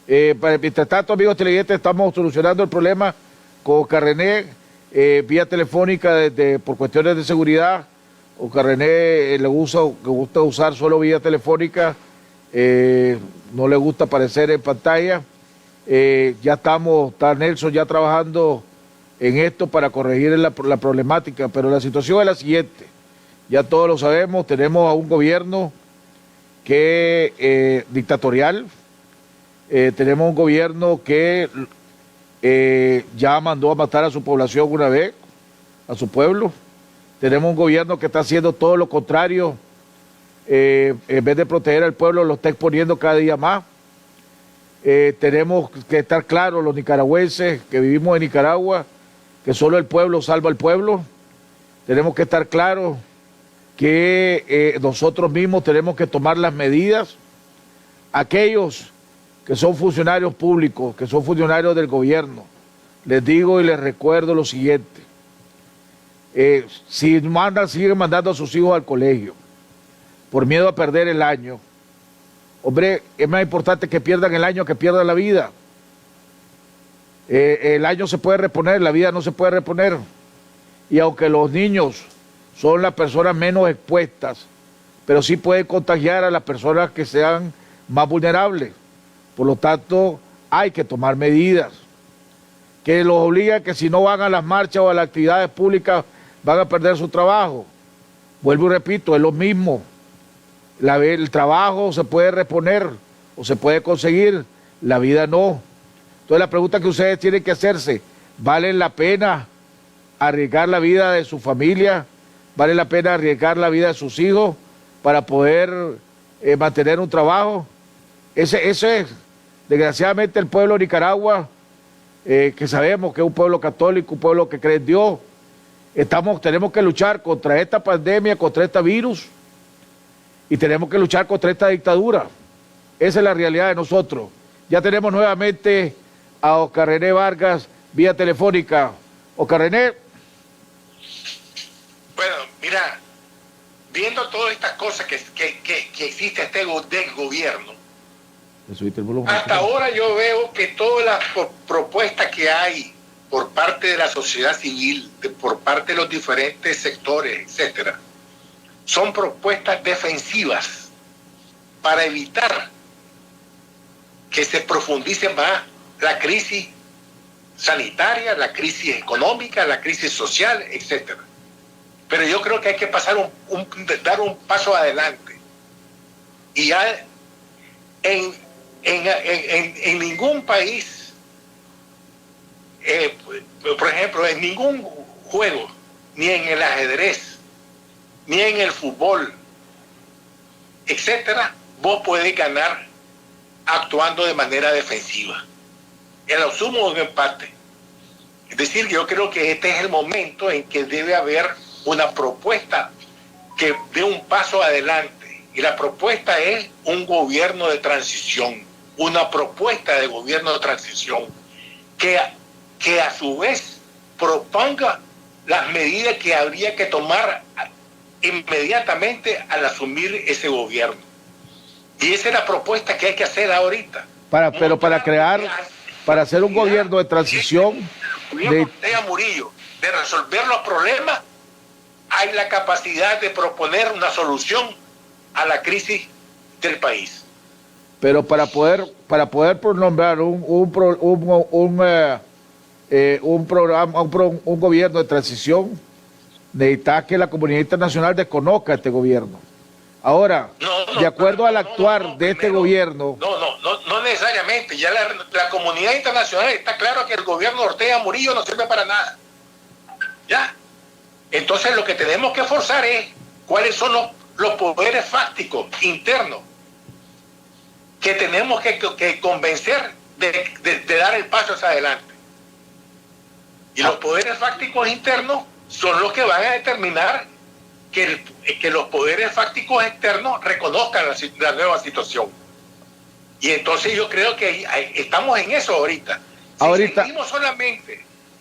Mientras tanto, amigos televidentes, estamos solucionando el problema con Oscar René vía telefónica por cuestiones de seguridad. Oscar René le gusta usar solo vía telefónica, no le gusta aparecer en pantalla. Ya está Nelson ya trabajando en esto para corregir la problemática, pero la situación es la siguiente, ya todos lo sabemos, tenemos a un gobierno que dictatorial, tenemos un gobierno que ya mandó a matar a su población una vez, a su pueblo, tenemos un gobierno que está haciendo todo lo contrario, en vez de proteger al pueblo lo está exponiendo cada día más. Tenemos que estar claros los nicaragüenses que vivimos en Nicaragua, que solo el pueblo salva al pueblo. Tenemos que estar claros que nosotros mismos tenemos que tomar las medidas. Aquellos que son funcionarios públicos, que son funcionarios del gobierno, les digo y les recuerdo lo siguiente: si siguen mandando a sus hijos al colegio por miedo a perder el año, hombre, es más importante que pierdan el año que pierdan la vida. El año se puede reponer, la vida no se puede reponer. Y aunque los niños son las personas menos expuestas, pero sí pueden contagiar a las personas que sean más vulnerables. Por lo tanto, hay que tomar medidas que los obligan que si no van a las marchas o a las actividades públicas van a perder su trabajo. Vuelvo y repito, es lo mismo. El trabajo se puede reponer o se puede conseguir, la vida no. Entonces la pregunta que ustedes tienen que hacerse: ¿vale la pena arriesgar la vida de su familia? ¿Vale la pena arriesgar la vida de sus hijos para poder mantener un trabajo? Ese es, desgraciadamente, el pueblo de Nicaragua, que sabemos que es un pueblo católico, un pueblo que cree en Dios. Tenemos que luchar contra esta pandemia, contra este virus, y tenemos que luchar contra esta dictadura. Esa es la realidad de nosotros. Ya tenemos nuevamente a Oscar René Vargas vía telefónica. Oscar René. Bueno, mira, viendo todas estas cosas que existe del gobierno, hasta ahora yo veo que todas las propuestas que hay por parte de la sociedad civil, por parte de los diferentes sectores, etcétera, son propuestas defensivas para evitar que se profundice más la crisis sanitaria, la crisis económica, la crisis social, etcétera. Pero yo creo que hay que dar un paso adelante. Y ya en ningún país, por ejemplo, en ningún juego, ni en el ajedrez, ni en el fútbol, etcétera, vos podés ganar actuando de manera defensiva. En lo sumo un empate. Es decir, yo creo que este es el momento en que debe haber una propuesta que dé un paso adelante. Y la propuesta es un gobierno de transición, una propuesta de gobierno de transición que a su vez proponga las medidas que habría que tomar inmediatamente al asumir ese gobierno. Y esa es la propuesta que hay que hacer ahorita. Para hacer un gobierno de transición, de Murillo, de resolver los problemas, hay la capacidad de proponer una solución a la crisis del país. Pero para poder nombrar un gobierno de transición, necesita que la comunidad internacional desconozca este gobierno. Ahora, de acuerdo al actuar de este gobierno... No necesariamente. Ya la comunidad internacional está claro que el gobierno de Ortega Murillo no sirve para nada. ¿Ya? Entonces lo que tenemos que forzar es cuáles son los poderes fácticos internos que tenemos que convencer de dar el paso hacia adelante. Y los poderes fácticos internos son los que van a determinar que los poderes fácticos externos reconozcan la nueva situación. Y entonces yo creo que estamos en eso ahorita.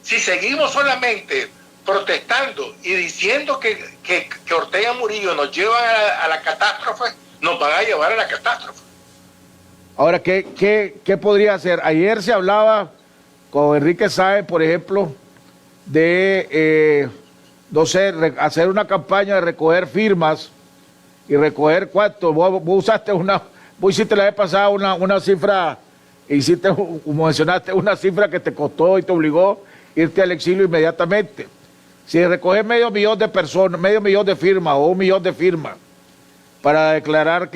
Si seguimos solamente protestando y diciendo que Ortega Murillo nos lleva a la catástrofe, nos van a llevar a la catástrofe. Ahora, ¿qué podría hacer? Ayer se hablaba con Enrique Sáenz, por ejemplo, de, hacer una campaña de recoger firmas y recoger cuánto. Vos hiciste la vez pasada una cifra, mencionaste una cifra que te costó y te obligó a irte al exilio inmediatamente. Si recoges 500,000 de personas, 500,000 de firmas o 1,000,000 de firmas para declarar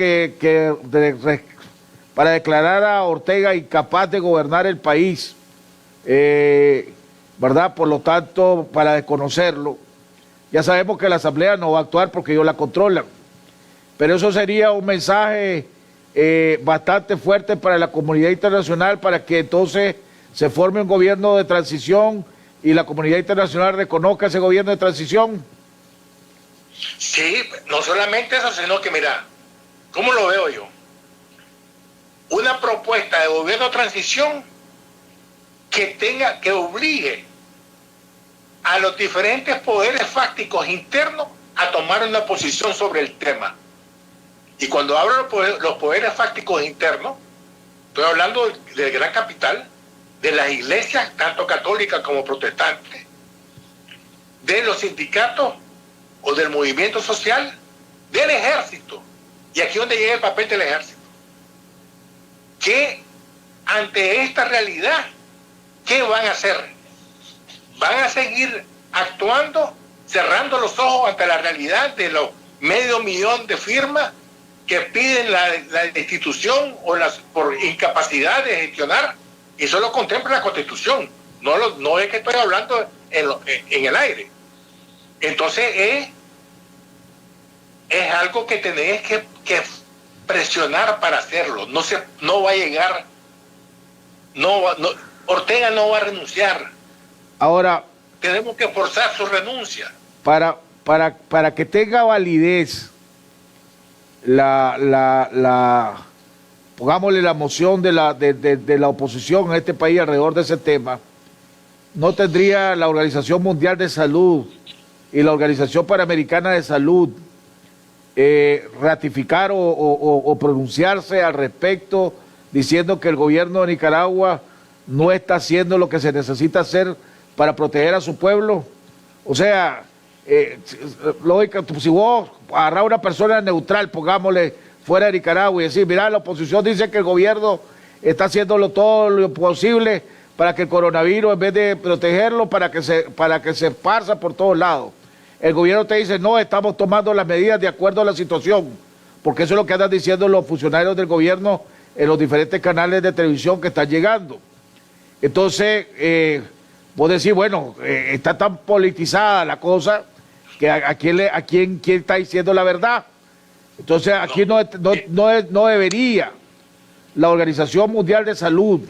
para declarar a Ortega incapaz de gobernar el país, ¿verdad? Por lo tanto, para desconocerlo, ya sabemos que la Asamblea no va a actuar porque ellos la controlan. Pero eso sería un mensaje bastante fuerte para la comunidad internacional, para que entonces se forme un gobierno de transición y la comunidad internacional reconozca ese gobierno de transición. Sí, no solamente eso, sino que mira, ¿cómo lo veo yo? Una propuesta de gobierno de transición que obligue a los diferentes poderes fácticos internos a tomar una posición sobre el tema. Y cuando hablo de los poderes fácticos internos, estoy hablando del gran capital, de las iglesias, tanto católicas como protestantes, de los sindicatos o del movimiento social, del ejército. Y aquí es donde llega el papel del ejército. Que ante esta realidad, ¿qué van a hacer? Van a seguir actuando, cerrando los ojos ante la realidad de los 500,000 de firmas que piden la destitución o por incapacidad de gestionar. Y eso lo contempla la Constitución. No es que estoy hablando en el aire. Entonces es algo que tenés que presionar para hacerlo. No va a llegar. Ortega no va a renunciar. Ahora, tenemos que forzar su renuncia. Para que tenga validez pongámosle la moción de la oposición en este país alrededor de ese tema, no tendría la Organización Mundial de Salud y la Organización Panamericana de Salud ratificar o pronunciarse al respecto, diciendo que el gobierno de Nicaragua no está haciendo lo que se necesita hacer para proteger a su pueblo. O sea, lógica, si vos agarrás a una persona neutral, pongámosle fuera de Nicaragua, y decir, mira, la oposición dice que el gobierno está haciendo todo lo posible para que el coronavirus, en vez de protegerlo, para que se esparza por todos lados. El gobierno te dice, no, estamos tomando las medidas de acuerdo a la situación, porque eso es lo que andan diciendo los funcionarios del gobierno en los diferentes canales de televisión que están llegando. Entonces, vos decís, bueno, está tan politizada la cosa que a quién está diciendo la verdad. Entonces, aquí no debería la Organización Mundial de Salud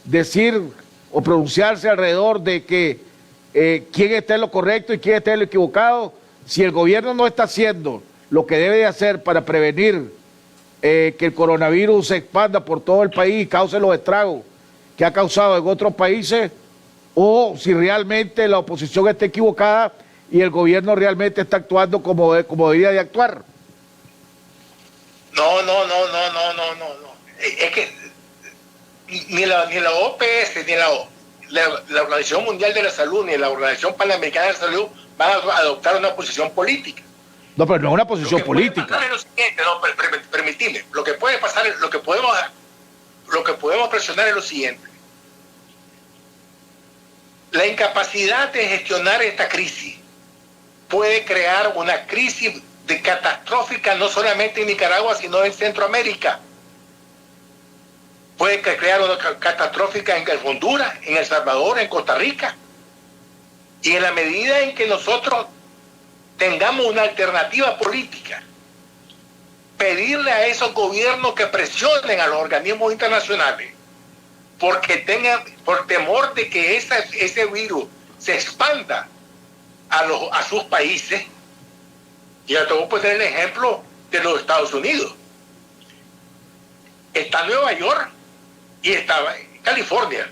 decir o pronunciarse alrededor de que quién está en lo correcto y quién está en lo equivocado. Si el gobierno no está haciendo lo que debe de hacer para prevenir que el coronavirus se expanda por todo el país y cause los estragos que ha causado en otros países, o si realmente la oposición está equivocada y el gobierno realmente está actuando como debería de actuar. No. Es que ni la OPS, ni la Organización Mundial de la Salud, ni la Organización Panamericana de la Salud van a adoptar una posición política. No, pero no es una posición política. Lo siguiente, permitime. Lo que puede pasar, lo que podemos presionar es lo siguiente. La incapacidad de gestionar esta crisis puede crear una crisis catastrófica no solamente en Nicaragua, sino en Centroamérica. Puede crear una catastrófica en Honduras, en El Salvador, en Costa Rica. Y en la medida en que nosotros tengamos una alternativa política, pedirle a esos gobiernos que presionen a los organismos internacionales por temor de que ese virus se expanda a sus países. Ya te voy a poner el ejemplo de los Estados Unidos. Está Nueva York y está California.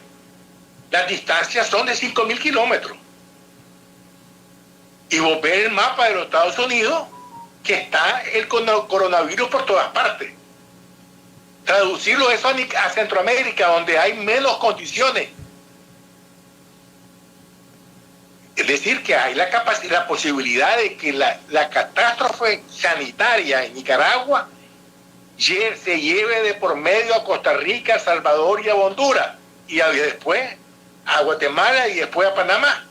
Las distancias son de 5.000 kilómetros. Y vos ves el mapa de los Estados Unidos, que está el coronavirus por todas partes. Traducirlo eso a Centroamérica, donde hay menos condiciones. Es decir, que hay la posibilidad de que la catástrofe sanitaria en Nicaragua se lleve de por medio a Costa Rica, a El Salvador y a Honduras, y después a Guatemala y después a Panamá.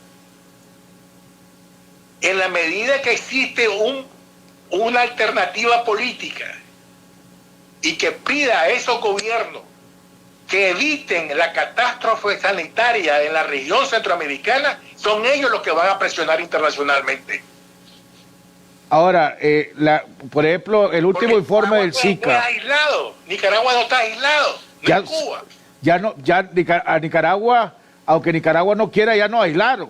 En la medida que existe una alternativa política y que pida a esos gobiernos que eviten la catástrofe sanitaria en la región centroamericana, son ellos los que van a presionar internacionalmente. Ahora, por ejemplo, el último informe del SICA. No está aislado. Nicaragua no está aislado. No es Cuba. A Nicaragua, aunque Nicaragua no quiera, ya nos aislaron.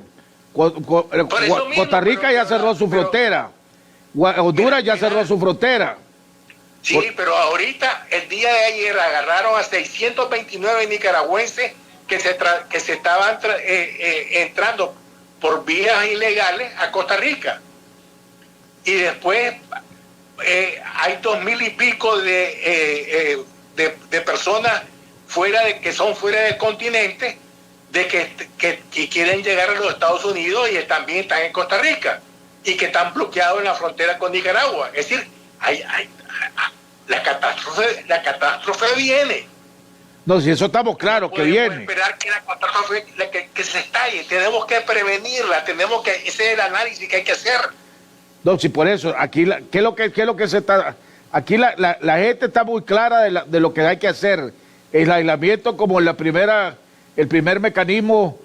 Costa Rica ya cerró su frontera. Honduras ya cerró su frontera. Sí, pero ahorita, el día de ayer, agarraron a 629 nicaragüenses que se estaban entrando por vías ilegales a Costa Rica. Y después hay 2,000 y pico de personas que son fuera del continente, que quieren llegar a los Estados Unidos y también están en Costa Rica y que están bloqueados en la frontera con Nicaragua. Es decir, la catástrofe viene. No, si eso estamos claros que viene. Esperar que la catástrofe que se estalle. Tenemos que prevenirla, ese es el análisis que hay que hacer. No, si por eso, aquí, ¿qué es lo que se está? Aquí la gente está muy clara de lo que hay que hacer. El aislamiento como el primer mecanismo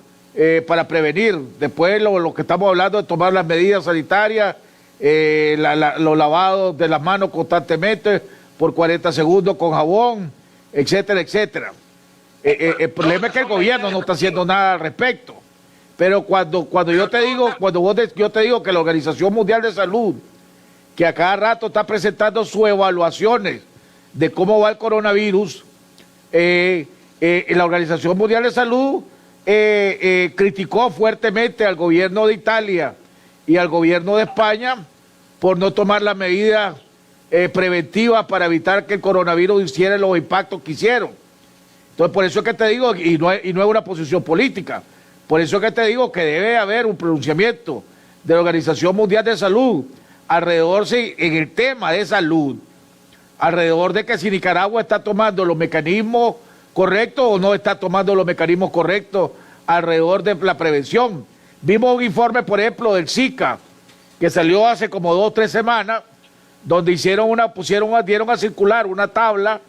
para prevenir. Después lo que estamos hablando de tomar las medidas sanitarias, los lavados de las manos constantemente por 40 segundos con jabón, etcétera, etcétera. El problema es que el gobierno no está haciendo nada al respecto. Pero cuando yo te digo que la Organización Mundial de Salud, que a cada rato está presentando sus evaluaciones de cómo va el coronavirus, la Organización Mundial de Salud criticó fuertemente al gobierno de Italia y al gobierno de España por no tomar las medidas preventivas para evitar que el coronavirus hiciera los impactos que hicieron. Entonces, por eso es que te digo, y no es una posición política, por eso es que te digo que debe haber un pronunciamiento de la Organización Mundial de Salud alrededor, en el tema de salud, alrededor de que si Nicaragua está tomando los mecanismos correctos o no está tomando los mecanismos correctos alrededor de la prevención. Vimos un informe, por ejemplo, del Zika, que salió hace como 2 o 3 semanas, donde dieron a circular una tabla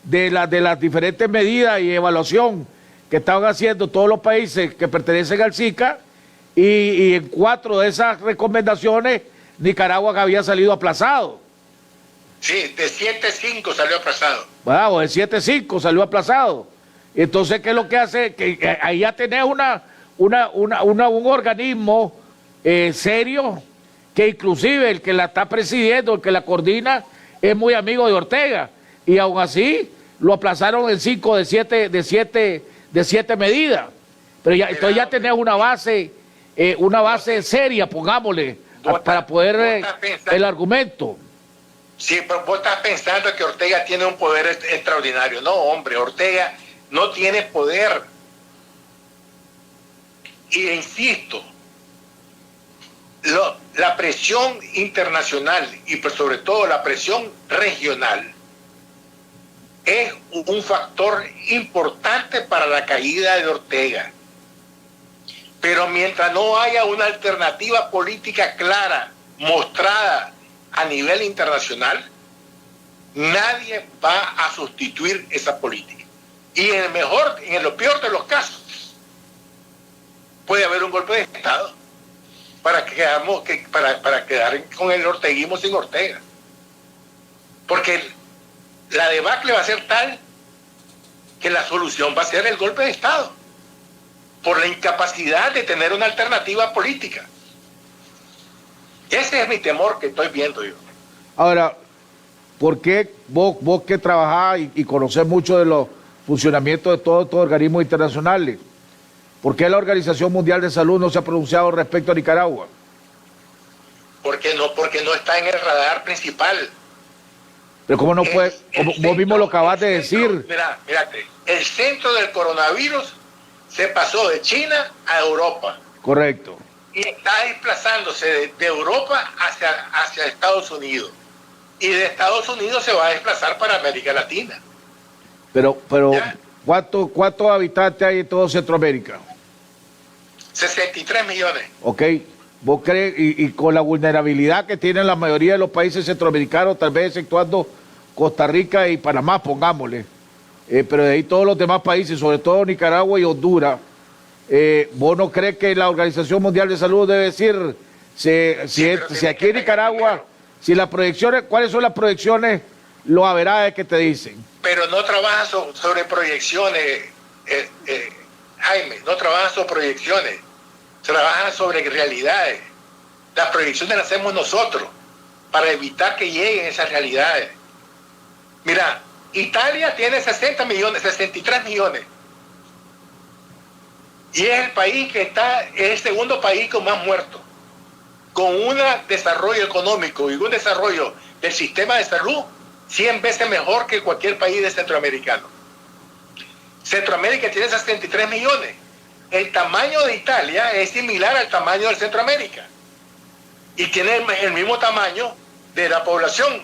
de las diferentes medidas y evaluación que estaban haciendo todos los países que pertenecen al Zika, y en 4 de esas recomendaciones Nicaragua había salido aplazado. Sí, de 7.5 salió aplazado. Wow, de 7.5 salió aplazado. Entonces, ¿qué es lo que hace? Que ahí ya tenés un organismo serio, que inclusive el que la está presidiendo, el que la coordina, es muy amigo de Ortega, y aún así lo aplazaron en 5 de 7 medidas. Pero ya, entonces ya tenés una base seria, pongámosle, para poder el argumento. Sí, pero vos estás pensando que Ortega tiene un poder extraordinario. No, hombre, Ortega no tiene poder. Y insisto, la presión internacional y sobre todo la presión regional es un factor importante para la caída de Ortega. Pero mientras no haya una alternativa política clara, mostrada a nivel internacional, nadie va a sustituir esa política. Y en lo peor de los casos, puede haber un golpe de Estado para quedar con el orteguismo sin Ortega. Porque la debacle va a ser tal que la solución va a ser el golpe de Estado, por la incapacidad de tener una alternativa política. Ese es mi temor que estoy viendo yo. Ahora, ¿por qué vos que trabajás y conocés mucho de los funcionamientos de todos estos organismos internacionales, por qué la Organización Mundial de Salud no se ha pronunciado respecto a Nicaragua? Porque no está en el radar principal. Pero ¿cómo no puede? Vos mismo lo acabas de decir. Mírate, el centro del coronavirus se pasó de China a Europa. Correcto. Y está desplazándose de Europa hacia Estados Unidos. Y de Estados Unidos se va a desplazar para América Latina. Pero ¿cuántos habitantes hay en todo Centroamérica? 63 millones. Ok. ¿Vos crees, y con la vulnerabilidad que tienen la mayoría de los países centroamericanos, tal vez exceptuando Costa Rica y Panamá, pongámosle, pero de ahí todos los demás países, sobre todo Nicaragua y Honduras, ¿vos no crees que la Organización Mundial de Salud debe decir, si aquí en Nicaragua, si las proyecciones, cuáles son las proyecciones, los averajes que te dicen? Pero no trabajas sobre proyecciones, Jaime, no trabajas sobre proyecciones. trabajan sobre realidades. Las proyecciones las hacemos nosotros para evitar que lleguen esas realidades. Mira, Italia tiene 60 millones, 63 millones. Y es el país que está, es el segundo país con más muertos. Con un desarrollo económico y un desarrollo del sistema de salud 100 veces mejor que cualquier país de centroamericano. Centroamérica tiene 63 millones. El tamaño de Italia es similar al tamaño de Centroamérica. Y tiene el mismo tamaño de la población.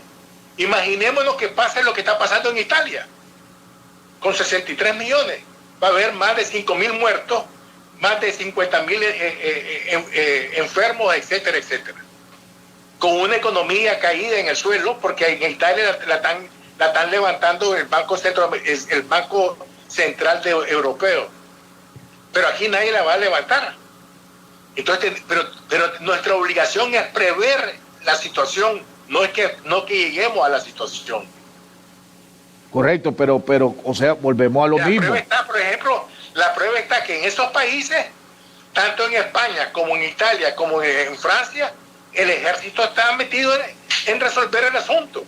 Imaginémonos que pase lo que está pasando en Italia. Con 63 millones. Va a haber más de 5.000 muertos, más de 50.000 enfermos, etcétera, etcétera. Con una economía caída en el suelo, porque en Italia la están levantando el Banco Central Europeo. Pero aquí nadie la va a levantar. Entonces, pero nuestra obligación es prever la situación, no que lleguemos a la situación. Correcto, pero, o sea, volvemos a lo mismo. Prueba está, por ejemplo, la prueba está que en esos países, tanto en España como en Italia, como en Francia, el ejército está metido en resolver el asunto.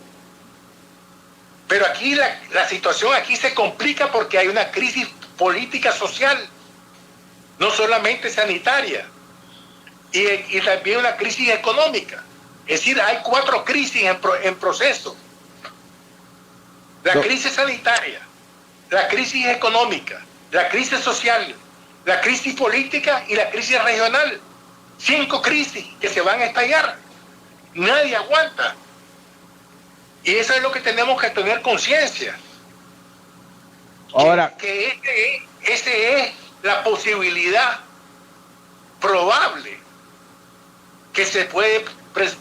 Pero aquí la situación aquí se complica porque hay una crisis política social, no solamente sanitaria, y también una crisis económica. Es decir, hay 4 crisis en proceso. La crisis sanitaria, la crisis económica, la crisis social, la crisis política y la crisis regional. 5 crisis que se van a estallar. Nadie aguanta. Y eso es lo que tenemos que tener conciencia. Ahora, que ese es la posibilidad probable que se puede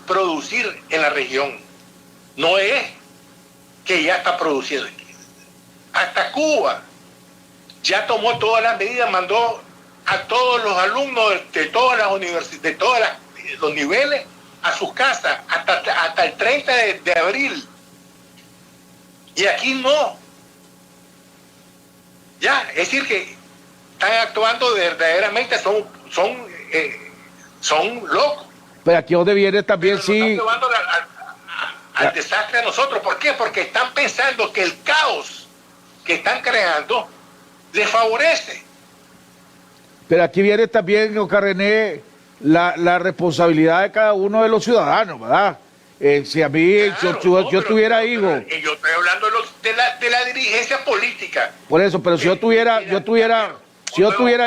producir en la región. No es que ya está producido. Hasta Cuba ya tomó todas las medidas, mandó a todos los alumnos de todas las universidades, de todos los niveles, a sus casas hasta el 30 de abril. Y aquí no. Ya, es decir que están actuando verdaderamente, son locos. Pero aquí donde viene también, sí. Están llevando al desastre a nosotros. ¿Por qué? Porque están pensando que el caos que están creando les favorece. Pero aquí viene también, Oscar René, la responsabilidad de cada uno de los ciudadanos, ¿verdad? Si a mí, claro, yo tuviera hijos. Yo estoy hablando de la dirigencia política. Por eso, pero si yo tuviera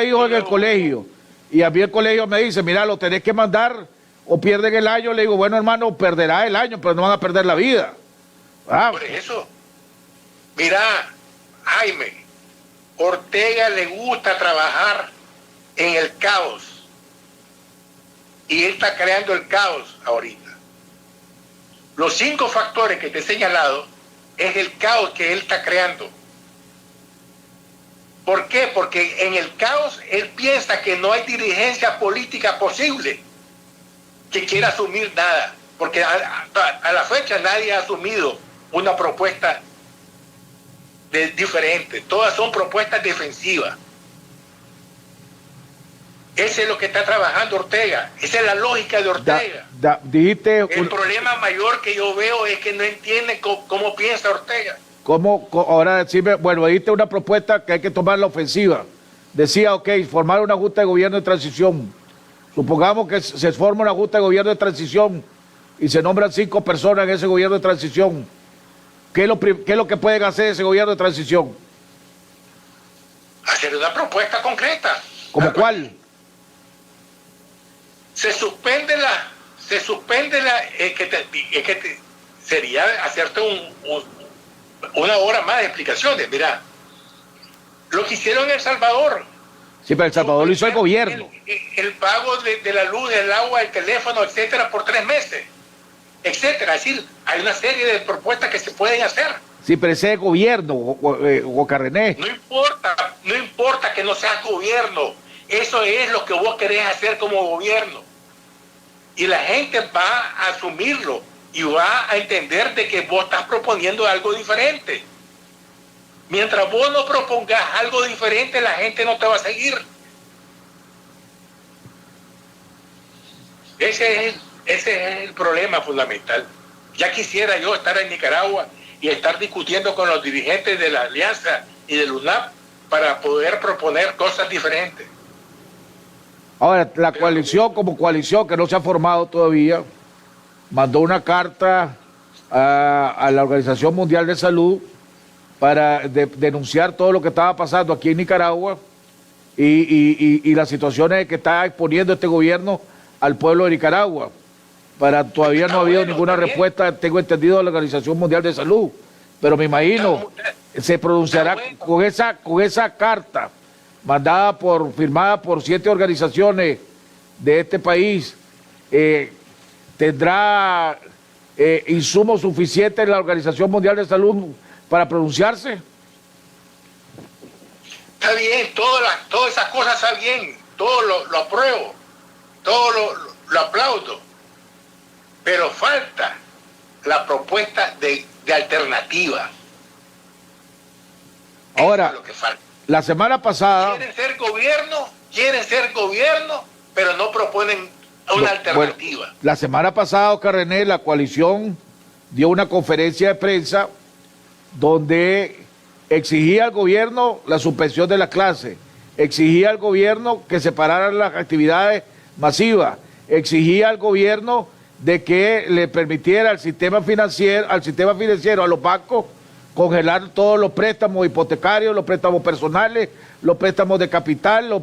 hijos en el colegio y a mí el colegio me dice, mira, lo tenés que mandar o pierden el año, le digo, bueno, hermano, perderá el año, pero no van a perder la vida. Por eso, mira, Jaime, Ortega le gusta trabajar en el caos y él está creando el caos ahorita. Los 5 factores que te he señalado es el caos que él está creando. ¿Por qué? Porque en el caos él piensa que no hay dirigencia política posible que quiera asumir nada, porque a la fecha nadie ha asumido una propuesta diferente, todas son propuestas defensivas. Ese es lo que está trabajando Ortega, esa es la lógica de Ortega. El problema mayor que yo veo es que no entiende cómo piensa Ortega. Ahora decime, bueno, dijiste una propuesta que hay que tomar la ofensiva. Decía, ok, formar una junta de gobierno de transición. Supongamos que se forma una junta de gobierno de transición y se nombran 5 personas en ese gobierno de transición. ¿Qué es lo que pueden hacer ese gobierno de transición? Hacer una propuesta concreta. ¿Cómo cuál? Se suspende sería hacerte una hora más de explicaciones. Mira, lo que hicieron en El Salvador. Sí, pero El Salvador lo hizo el gobierno. El pago de la luz, del agua, el teléfono, etcétera, por 3 meses, etcétera. Es decir, hay una serie de propuestas que se pueden hacer. Sí, pero ese es gobierno, Oscar René. No importa que no sea gobierno. Eso es lo que vos querés hacer como gobierno. Y la gente va a asumirlo y va a entender de que vos estás proponiendo algo diferente. Mientras vos no propongas algo diferente, la gente no te va a seguir. Ese es el problema fundamental. Ya quisiera yo estar en Nicaragua y estar discutiendo con los dirigentes de la Alianza y del UNAP para poder proponer cosas diferentes. Ahora, la coalición, como coalición que no se ha formado todavía, mandó una carta a la Organización Mundial de Salud para denunciar todo lo que estaba pasando aquí en Nicaragua y las situaciones que está exponiendo este gobierno al pueblo de Nicaragua. Todavía no ha habido ninguna respuesta, tengo entendido, de la Organización Mundial de Salud, pero me imagino se pronunciará con esa carta firmada por 7 organizaciones de este país. ¿Tendrá insumos suficientes la Organización Mundial de Salud para pronunciarse? Está bien, todas esas cosas está bien, todo lo apruebo, todo lo aplaudo, pero falta la propuesta de alternativa. Ahora, eso es lo que falta. La semana pasada... Quieren ser gobierno, pero no proponen una alternativa. Bueno, la semana pasada, Oscar René, la coalición dio una conferencia de prensa donde exigía al gobierno la suspensión de la clase, exigía al gobierno que separaran las actividades masivas, exigía al gobierno de que le permitiera al sistema financiero, a los bancos, congelar todos los préstamos hipotecarios, los préstamos personales, los préstamos de capital, los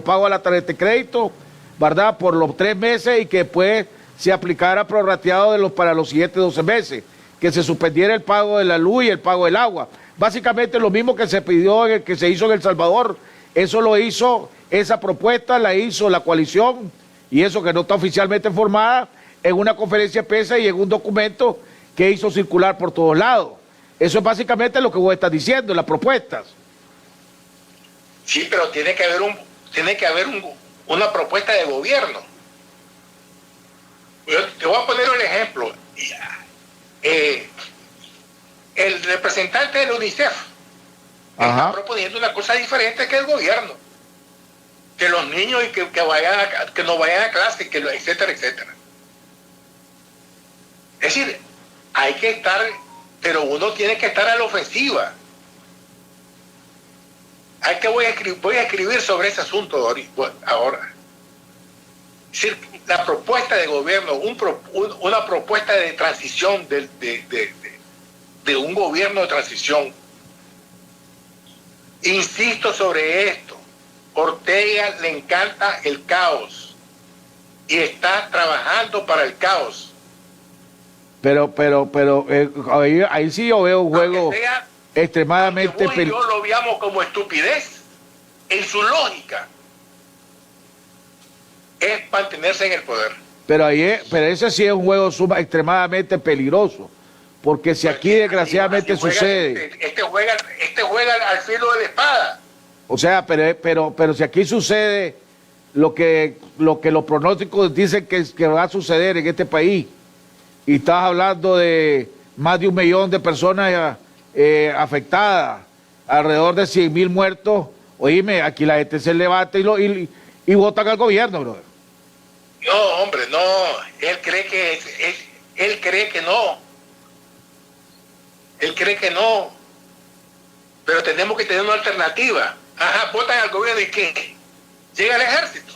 pagos a la tarjeta de crédito, ¿verdad?, por los 3 meses, y que después se aplicara prorrateado para los siguientes 12 meses, que se suspendiera el pago de la luz y el pago del agua. Básicamente lo mismo que se pidió, que se hizo en El Salvador. Eso lo hizo, esa propuesta la hizo la coalición, y eso que no está oficialmente formada, en una conferencia de prensa y en un documento que hizo circular por todos lados. Eso es básicamente lo que vos estás diciendo, las propuestas. Sí, pero tiene que haber una propuesta de gobierno. Yo te voy a poner un ejemplo. El representante del UNICEF está proponiendo una cosa diferente que el gobierno. Que los niños que no vayan a clase, etcétera, etcétera. Es decir, hay que estar, pero uno tiene que estar a la ofensiva. Voy a escribir sobre ese asunto ahora. Es decir, la propuesta de gobierno, una propuesta de transición, de un gobierno de transición. Insisto sobre esto. Ortega le encanta el caos y está trabajando para el caos. Pero ahí sí yo veo un juego extremadamente vos y yo lo veamos como estupidez. En su lógica es mantenerse en el poder. Pero ese sí es un juego extremadamente peligroso, porque si aquí desgraciadamente sucede, este juega al filo de la espada. O sea, pero si aquí sucede lo que los pronósticos dicen que va a suceder en este país, y estás hablando de más de 1 millón de personas afectadas, alrededor de 100,000 muertos, oíme, aquí la gente se levanta y votan al gobierno, brother. No, hombre, no, él cree que no. Él cree que no. Pero tenemos que tener una alternativa. Ajá, votan al gobierno, ¿y qué? Llega el ejército.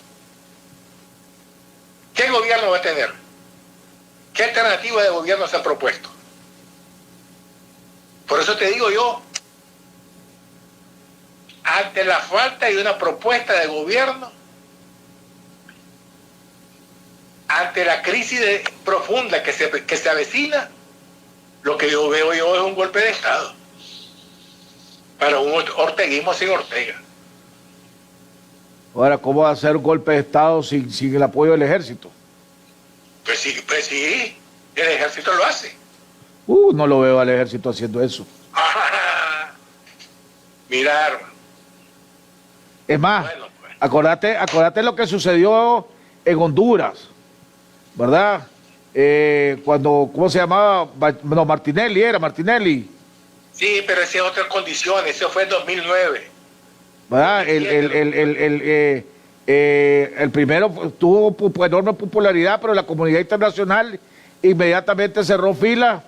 ¿Qué gobierno va a tener? ¿Qué alternativa de gobierno se ha propuesto? Por eso te digo yo, ante la falta de una propuesta de gobierno, ante la crisis profunda que se avecina, lo que yo veo es un golpe de Estado para un orteguismo sin Ortega. Ahora, ¿cómo va a ser un golpe de Estado sin el apoyo del ejército? Pues sí, el ejército lo hace. No lo veo al ejército haciendo eso. Mira, hermano. Es más, bueno, pues, acordate lo que sucedió en Honduras, ¿verdad? Cuando, ¿cómo se llamaba? No, Martinelli. Sí, pero esa es otra condición, eso fue en 2009. ¿Verdad? El primero tuvo enorme popularidad, pero la comunidad internacional inmediatamente cerró fila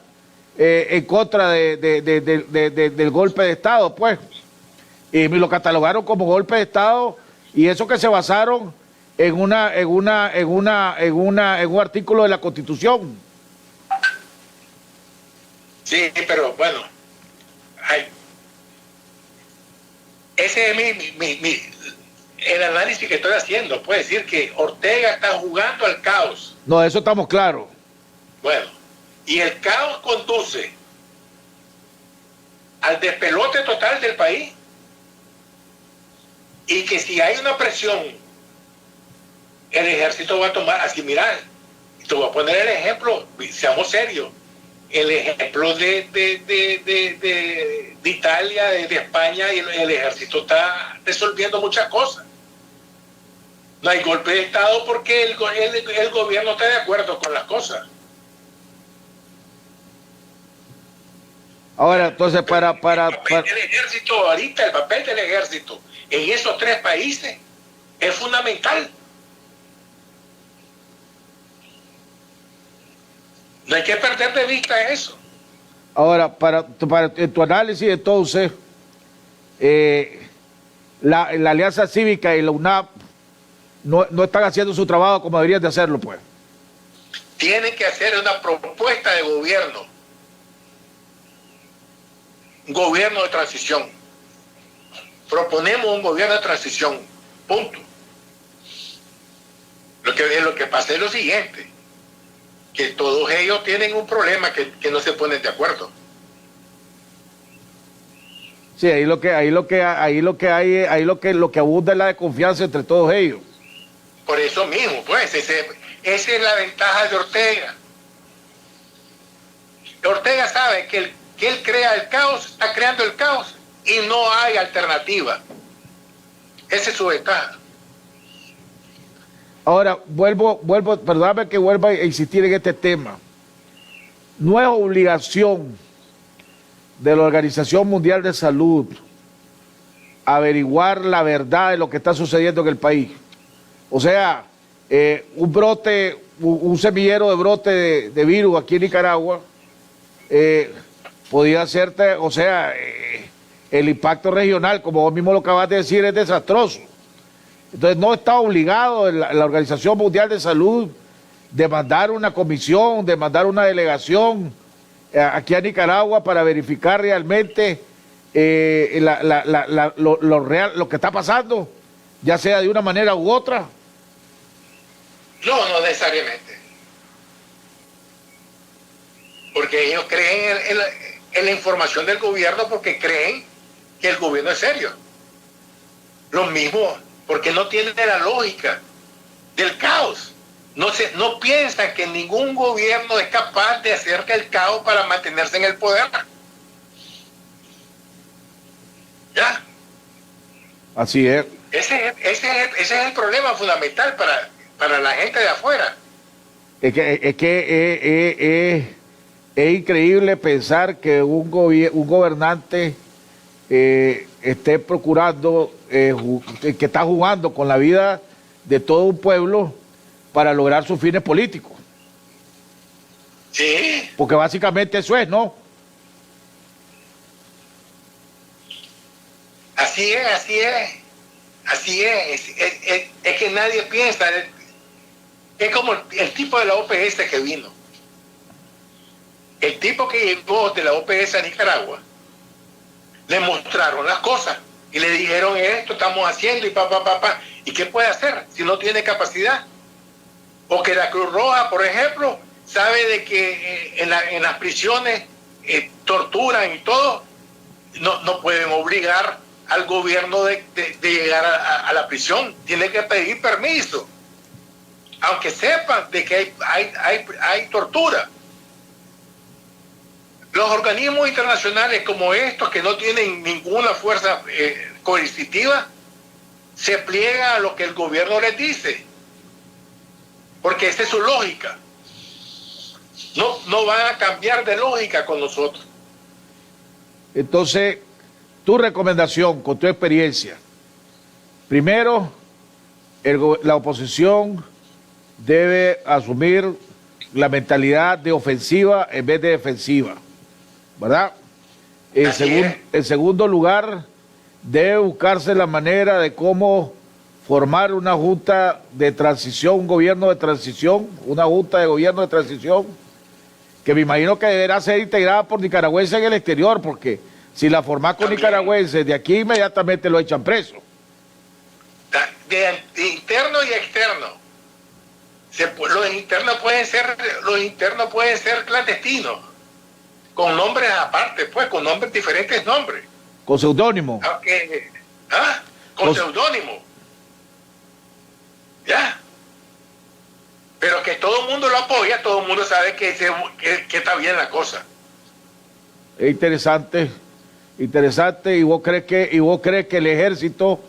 en contra del golpe de Estado, pues. Y lo catalogaron como golpe de Estado, y eso que se basaron en un artículo de la Constitución. Sí, pero bueno, ese es el análisis que estoy haciendo. Puede decir que Ortega está jugando al caos. No, de eso estamos claros. Bueno, y el caos conduce al despelote total del país, y que si hay una presión, el ejército va a tomar, así mira, te voy a poner el ejemplo, seamos serios, el ejemplo de Italia, de España, y el ejército está resolviendo muchas cosas. No hay golpe de Estado porque el gobierno está de acuerdo con las cosas. Ahora, entonces, el ejército ahorita, el papel del ejército en esos tres países es fundamental. No hay que perder de vista eso. Ahora, para tu análisis, entonces, la Alianza Cívica y la UNAP no están haciendo su trabajo como deberían de hacerlo, pues. Tienen que hacer una propuesta de gobierno. Un gobierno de transición. Proponemos un gobierno de transición. Punto. Lo que pasa es lo siguiente, que todos ellos tienen un problema que no se ponen de acuerdo. Sí, lo que abunda es la desconfianza entre todos ellos. Por eso mismo, pues, esa es la ventaja de Ortega. Ortega sabe que él crea el caos, está creando el caos y no hay alternativa. Esa es su ventaja. Ahora, perdóname que vuelva a insistir en este tema. No es obligación de la Organización Mundial de Salud averiguar la verdad de lo que está sucediendo en el país. O sea, un semillero de brote de virus aquí en Nicaragua podía hacerte, o sea, el impacto regional, como vos mismo lo acabas de decir, es desastroso. Entonces no está obligado la Organización Mundial de Salud de mandar una comisión, de mandar una delegación aquí a Nicaragua para verificar realmente lo que está pasando, ya sea de una manera u otra. No necesariamente. Porque ellos creen en la información del gobierno, porque creen que el gobierno es serio. Lo mismo, porque no tienen la lógica del caos. No piensan que ningún gobierno es capaz de hacer el caos para mantenerse en el poder. ¿Ya? Así es. Ese es el problema fundamental para la gente de afuera. Es increíble pensar que un gobernante esté procurando, que está jugando con la vida de todo un pueblo para lograr sus fines políticos. Sí. Porque básicamente eso es, ¿no? Así es. Es que nadie piensa. Es como el tipo de la OPS que vino. El tipo que llegó de la OPS a Nicaragua, le mostraron las cosas y le dijeron esto estamos haciendo y ¿Y qué puede hacer si no tiene capacidad? O que la Cruz Roja, por ejemplo, sabe de que en las prisiones torturan y todo. No pueden obligar al gobierno de llegar a la prisión. Tiene que pedir permiso, aunque sepan de que hay tortura. Los organismos internacionales como estos, que no tienen ninguna fuerza coercitiva, se pliegan a lo que el gobierno les dice, porque esa es su lógica. No van a cambiar de lógica con nosotros. Entonces, tu recomendación con tu experiencia, primero, la oposición debe asumir la mentalidad de ofensiva en vez de defensiva, ¿verdad? En segundo lugar, debe buscarse la manera de cómo formar una junta de transición, un gobierno de transición, una junta de gobierno de transición, que me imagino que deberá ser integrada por nicaragüenses en el exterior, porque si la formás con nicaragüenses de aquí, inmediatamente lo echan preso. De interno y externo. Los internos pueden ser clandestinos, con nombres aparte, pues, con nombres, diferentes nombres. Con seudónimo. Con seudónimo. Ya. Pero que todo el mundo lo apoya, todo el mundo sabe que está bien la cosa. Es interesante, interesante. ¿Y vos crees que el ejército,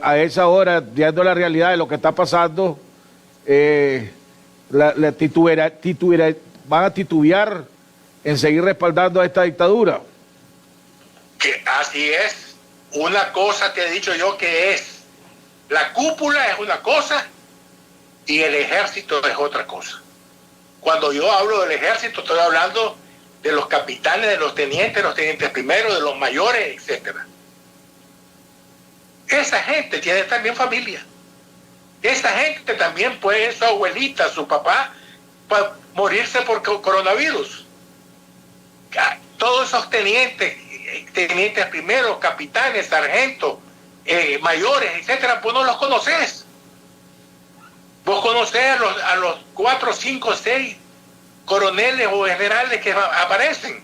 a esa hora, viendo la realidad de lo que está pasando, van a titubear en seguir respaldando a esta dictadura? Que así es. Una cosa te he dicho yo que es. La cúpula es una cosa y el ejército es otra cosa. Cuando yo hablo del ejército estoy hablando de los capitanes, de los tenientes primeros, de los mayores, etcétera. Esa gente tiene también familia. Esa gente también puede, su abuelita, su papá, morirse por coronavirus. Todos esos tenientes primeros, capitanes, sargentos, mayores, etcétera, pues no los conoces. Vos conocés a los 4, 5, 6 coroneles o generales que aparecen.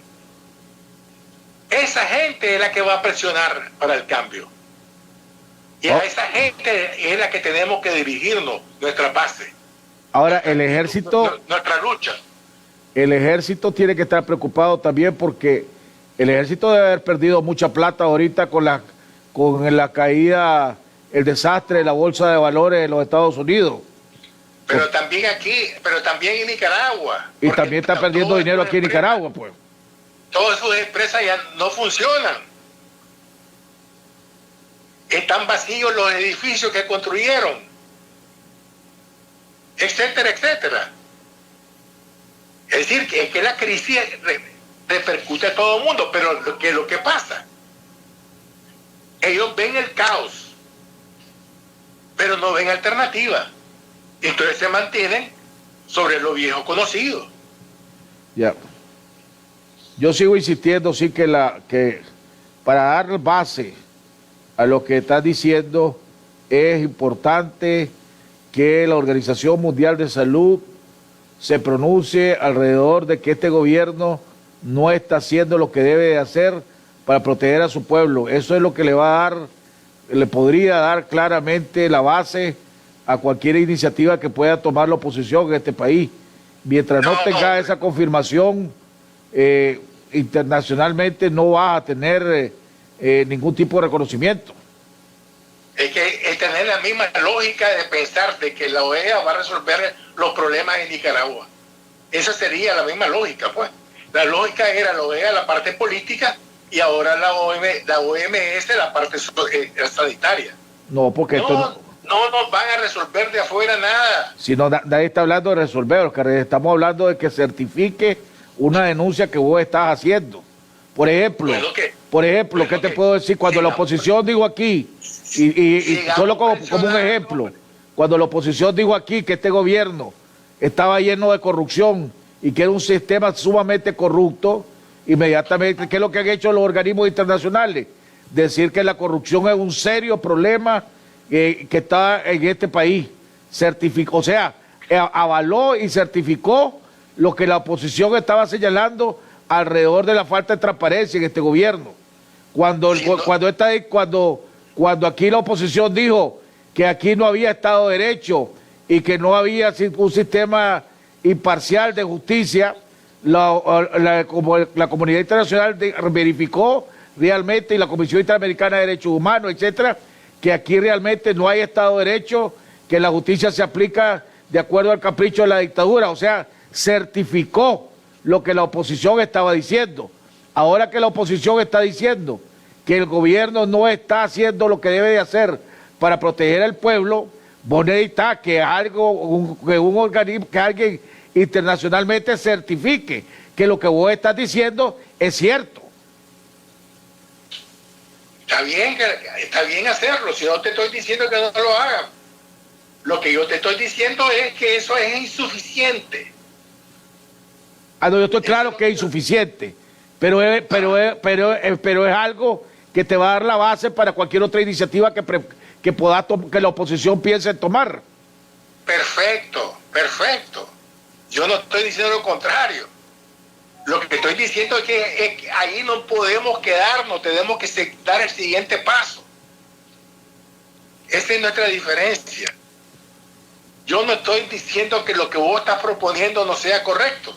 Esa gente es la que va a presionar para el cambio. Y a esa gente es la que tenemos que dirigirnos, nuestra base. Ahora, el ejército... Nuestra lucha. El ejército tiene que estar preocupado también porque el ejército debe haber perdido mucha plata ahorita con la caída, el desastre de la bolsa de valores de los Estados Unidos. Pero también aquí, pero también en Nicaragua. Y también está perdiendo dinero aquí en Nicaragua, pues. Todas sus empresas ya no funcionan. Están vacíos los edificios que construyeron, etcétera, etcétera. Es decir, que la crisis repercute a todo el mundo, pero lo que pasa, ellos ven el caos, pero no ven alternativa. Entonces se mantienen sobre lo viejo conocido. Ya. Yo sigo insistiendo, sí, que para dar base a lo que estás diciendo, es importante que la Organización Mundial de Salud se pronuncie alrededor de que este gobierno no está haciendo lo que debe de hacer para proteger a su pueblo. Eso es lo que le podría dar claramente la base a cualquier iniciativa que pueda tomar la oposición en este país. Mientras no tenga esa confirmación internacionalmente, no vas a tener ningún tipo de reconocimiento. Es que es tener la misma lógica de pensar de que la OEA va a resolver los problemas en Nicaragua. Esa sería la misma lógica, pues. La lógica era la OEA, la parte política, y ahora la OMS, la parte sanitaria. No, porque no nos van a resolver de afuera nada. Si no, nadie está hablando de resolver, Oscar. Estamos hablando de que certifique una denuncia que vos estás haciendo. Por ejemplo, ¿qué te puedo decir? Cuando la oposición dijo aquí, y solo como un ejemplo, cuando la oposición dijo aquí que este gobierno estaba lleno de corrupción y que era un sistema sumamente corrupto, inmediatamente, ¿qué es lo que han hecho los organismos internacionales? Decir que la corrupción es un serio problema que está en este país. Certificó, o sea, avaló y certificó lo que la oposición estaba señalando alrededor de la falta de transparencia en este gobierno. Cuando aquí la oposición dijo que aquí no había Estado de Derecho y que no había un sistema imparcial de justicia, la comunidad internacional verificó realmente, y la Comisión Interamericana de Derechos Humanos, etcétera, que aquí realmente no hay Estado de Derecho, que la justicia se aplica de acuerdo al capricho de la dictadura. O sea, certificó lo que la oposición estaba diciendo. Ahora que la oposición está diciendo que el gobierno no está haciendo lo que debe de hacer para proteger al pueblo, Vos necesitas que un organismo, que alguien internacionalmente certifique que lo que vos estás diciendo es cierto. Está bien hacerlo, si no te estoy diciendo que no lo hagas. Lo que yo te estoy diciendo es que eso es insuficiente. No, yo estoy claro que es insuficiente, pero es algo que te va a dar la base para cualquier otra iniciativa que la oposición piense en tomar. Perfecto. Yo no estoy diciendo lo contrario. Lo que estoy diciendo es que ahí no podemos quedarnos, tenemos que dar el siguiente paso. Esa es nuestra diferencia. Yo no estoy diciendo que lo que vos estás proponiendo no sea correcto.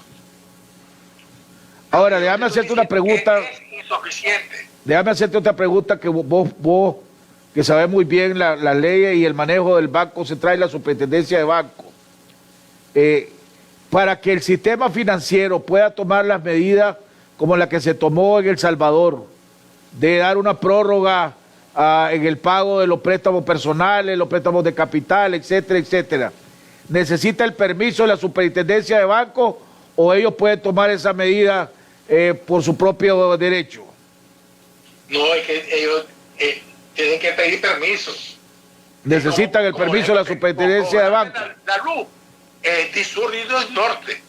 Ahora, déjame hacerte una pregunta. Es insuficiente. Déjame hacerte otra pregunta que vos que sabes muy bien las leyes y el manejo del Banco Central y la Superintendencia de Banco. Para que el sistema financiero pueda tomar las medidas como la que se tomó en El Salvador, de dar una prórroga en el pago de los préstamos personales, los préstamos de capital, etcétera, etcétera, ¿necesita el permiso de la Superintendencia de Banco o ellos pueden tomar esa medida por su propio derecho? No, es que ellos tienen que pedir permisos. Necesitan el permiso de la Superintendencia de Banco. La luz de sur y del norte.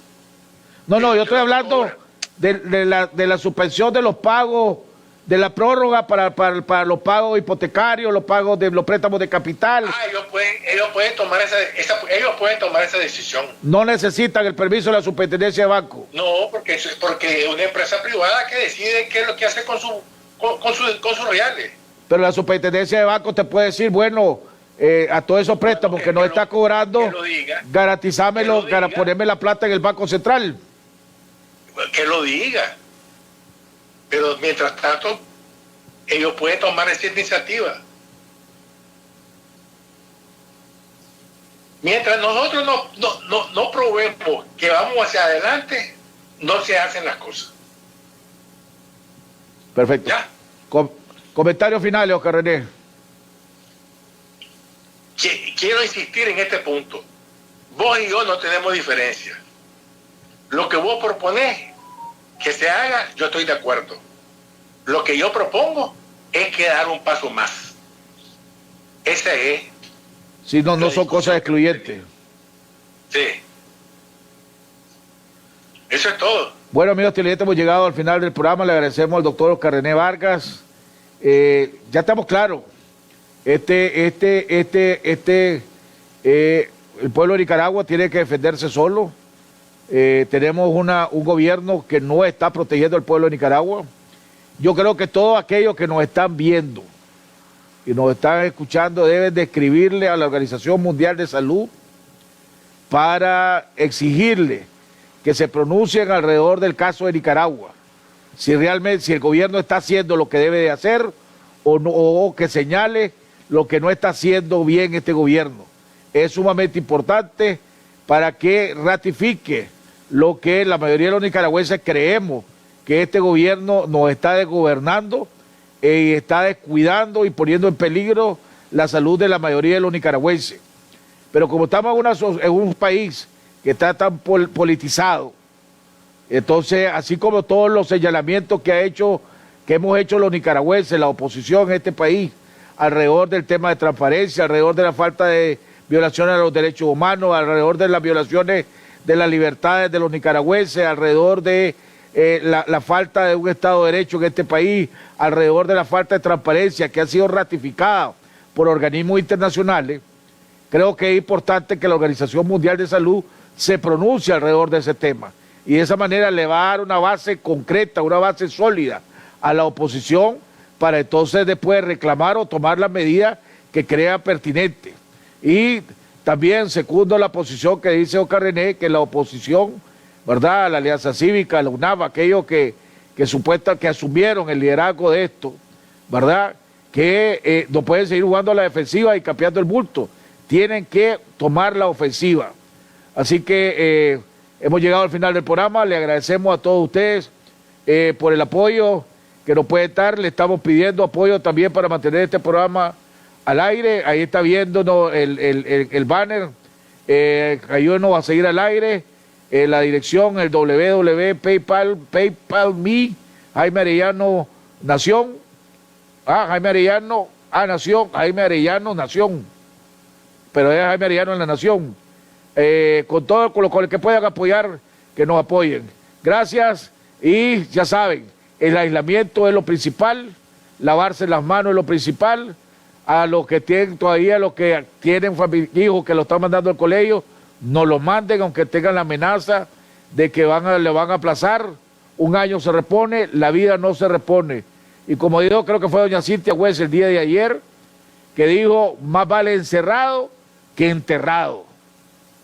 No, yo estoy hablando de la suspensión de los pagos, de la prórroga para los pagos hipotecarios, los pagos de los préstamos de capital. Ellos pueden tomar esa decisión. No necesitan el permiso de la Superintendencia de Banco. No, porque es una empresa privada que decide qué es lo que hace con sus reales. Pero la Superintendencia de Banco te puede decir, bueno, a todos esos préstamos que nos está cobrando, garantizámelo, ponerme la plata en el Banco Central. Que lo diga. Pero mientras tanto, ellos pueden tomar esa iniciativa. Mientras nosotros no probemos que vamos hacia adelante, no se hacen las cosas. Perfecto. ¿Ya? Comentarios finales, Oscar René. Quiero insistir en este punto. Vos y yo no tenemos diferencia. Lo que vos proponés que se haga, yo estoy de acuerdo. Lo que yo propongo es que dar un paso más. Ese es. Si no son cosas excluyentes. Sí. Eso es todo. Bueno, amigos televidentes, hemos llegado al final del programa. Le agradecemos al doctor Oscar René Vargas. Ya estamos claros. El pueblo de Nicaragua tiene que defenderse solo. Tenemos un gobierno que no está protegiendo al pueblo de Nicaragua. Yo creo que todos aquellos que nos están viendo y nos están escuchando deben de escribirle a la Organización Mundial de Salud para exigirle que se pronuncien alrededor del caso de Nicaragua. Si realmente, si el gobierno está haciendo lo que debe de hacer o que señale lo que no está haciendo bien este gobierno. Es sumamente importante para que ratifique lo que la mayoría de los nicaragüenses creemos, que este gobierno nos está desgobernando y está descuidando y poniendo en peligro la salud de la mayoría de los nicaragüenses. Pero como estamos en un país que está tan politizado, entonces, así como todos los señalamientos que hemos hecho los nicaragüenses, la oposición en este país, alrededor del tema de transparencia, alrededor de la falta de violaciones a los derechos humanos, alrededor de las violaciones de las libertades de los nicaragüenses, alrededor de la falta de un Estado de Derecho en este país, alrededor de la falta de transparencia que ha sido ratificada por organismos internacionales, creo que es importante que la Organización Mundial de Salud se pronuncie alrededor de ese tema. Y de esa manera le va a dar una base concreta, una base sólida a la oposición para entonces después reclamar o tomar las medidas que crea pertinentes. Y también segundo la posición que dice Oscar René, que la oposición, ¿verdad?, la Alianza Cívica, la UNAV, aquellos que asumieron el liderazgo de esto, ¿verdad?, que no pueden seguir jugando a la defensiva y capeando el bulto, tienen que tomar la ofensiva. Así que hemos llegado al final del programa, le agradecemos a todos ustedes por el apoyo que nos pueden dar, le estamos pidiendo apoyo también para mantener este programa al aire, ahí está viéndonos el banner, ayúdenos a seguir al aire, la dirección, el www.paypal.me, Jaime Arellano Nación, Jaime Arellano Nación, pero es Jaime Arellano en la Nación, con todo con lo que puedan apoyar, que nos apoyen. Gracias, y ya saben, el aislamiento es lo principal, lavarse las manos es lo principal. A los que tienen todavía, los que tienen hijos que lo están mandando al colegio, no los manden, aunque tengan la amenaza de que le van a aplazar. Un año se repone, la vida no se repone. Y como dijo, creo que fue doña Cintia Güez el día de ayer, que dijo, más vale encerrado que enterrado.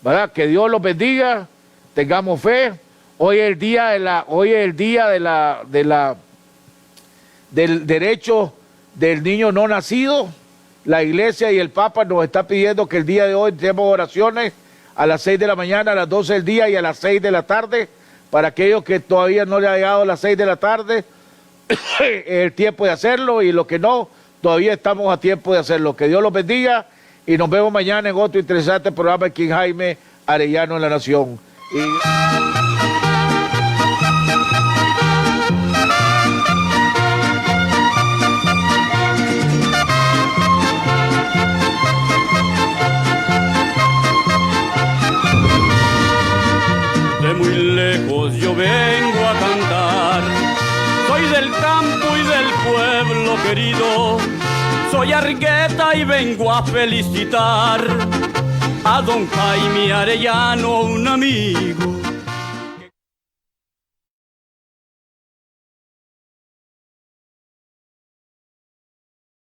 ¿Verdad? Que Dios los bendiga, tengamos fe. Hoy es el día del derecho del niño no nacido. La iglesia y el Papa nos está pidiendo que el día de hoy tenemos oraciones a las 6 de la mañana, a las 12 del día y a las 6 de la tarde. Para aquellos que todavía no le ha llegado a las 6 de la tarde, el tiempo de hacerlo, y los que no, todavía estamos a tiempo de hacerlo. Que Dios los bendiga y nos vemos mañana en otro interesante programa aquí en Jaime Arellano en la Nación. De muy lejos yo vengo a cantar, soy del campo y del pueblo querido, soy Argueta y vengo a felicitar a don Jaime Arellano, un amigo.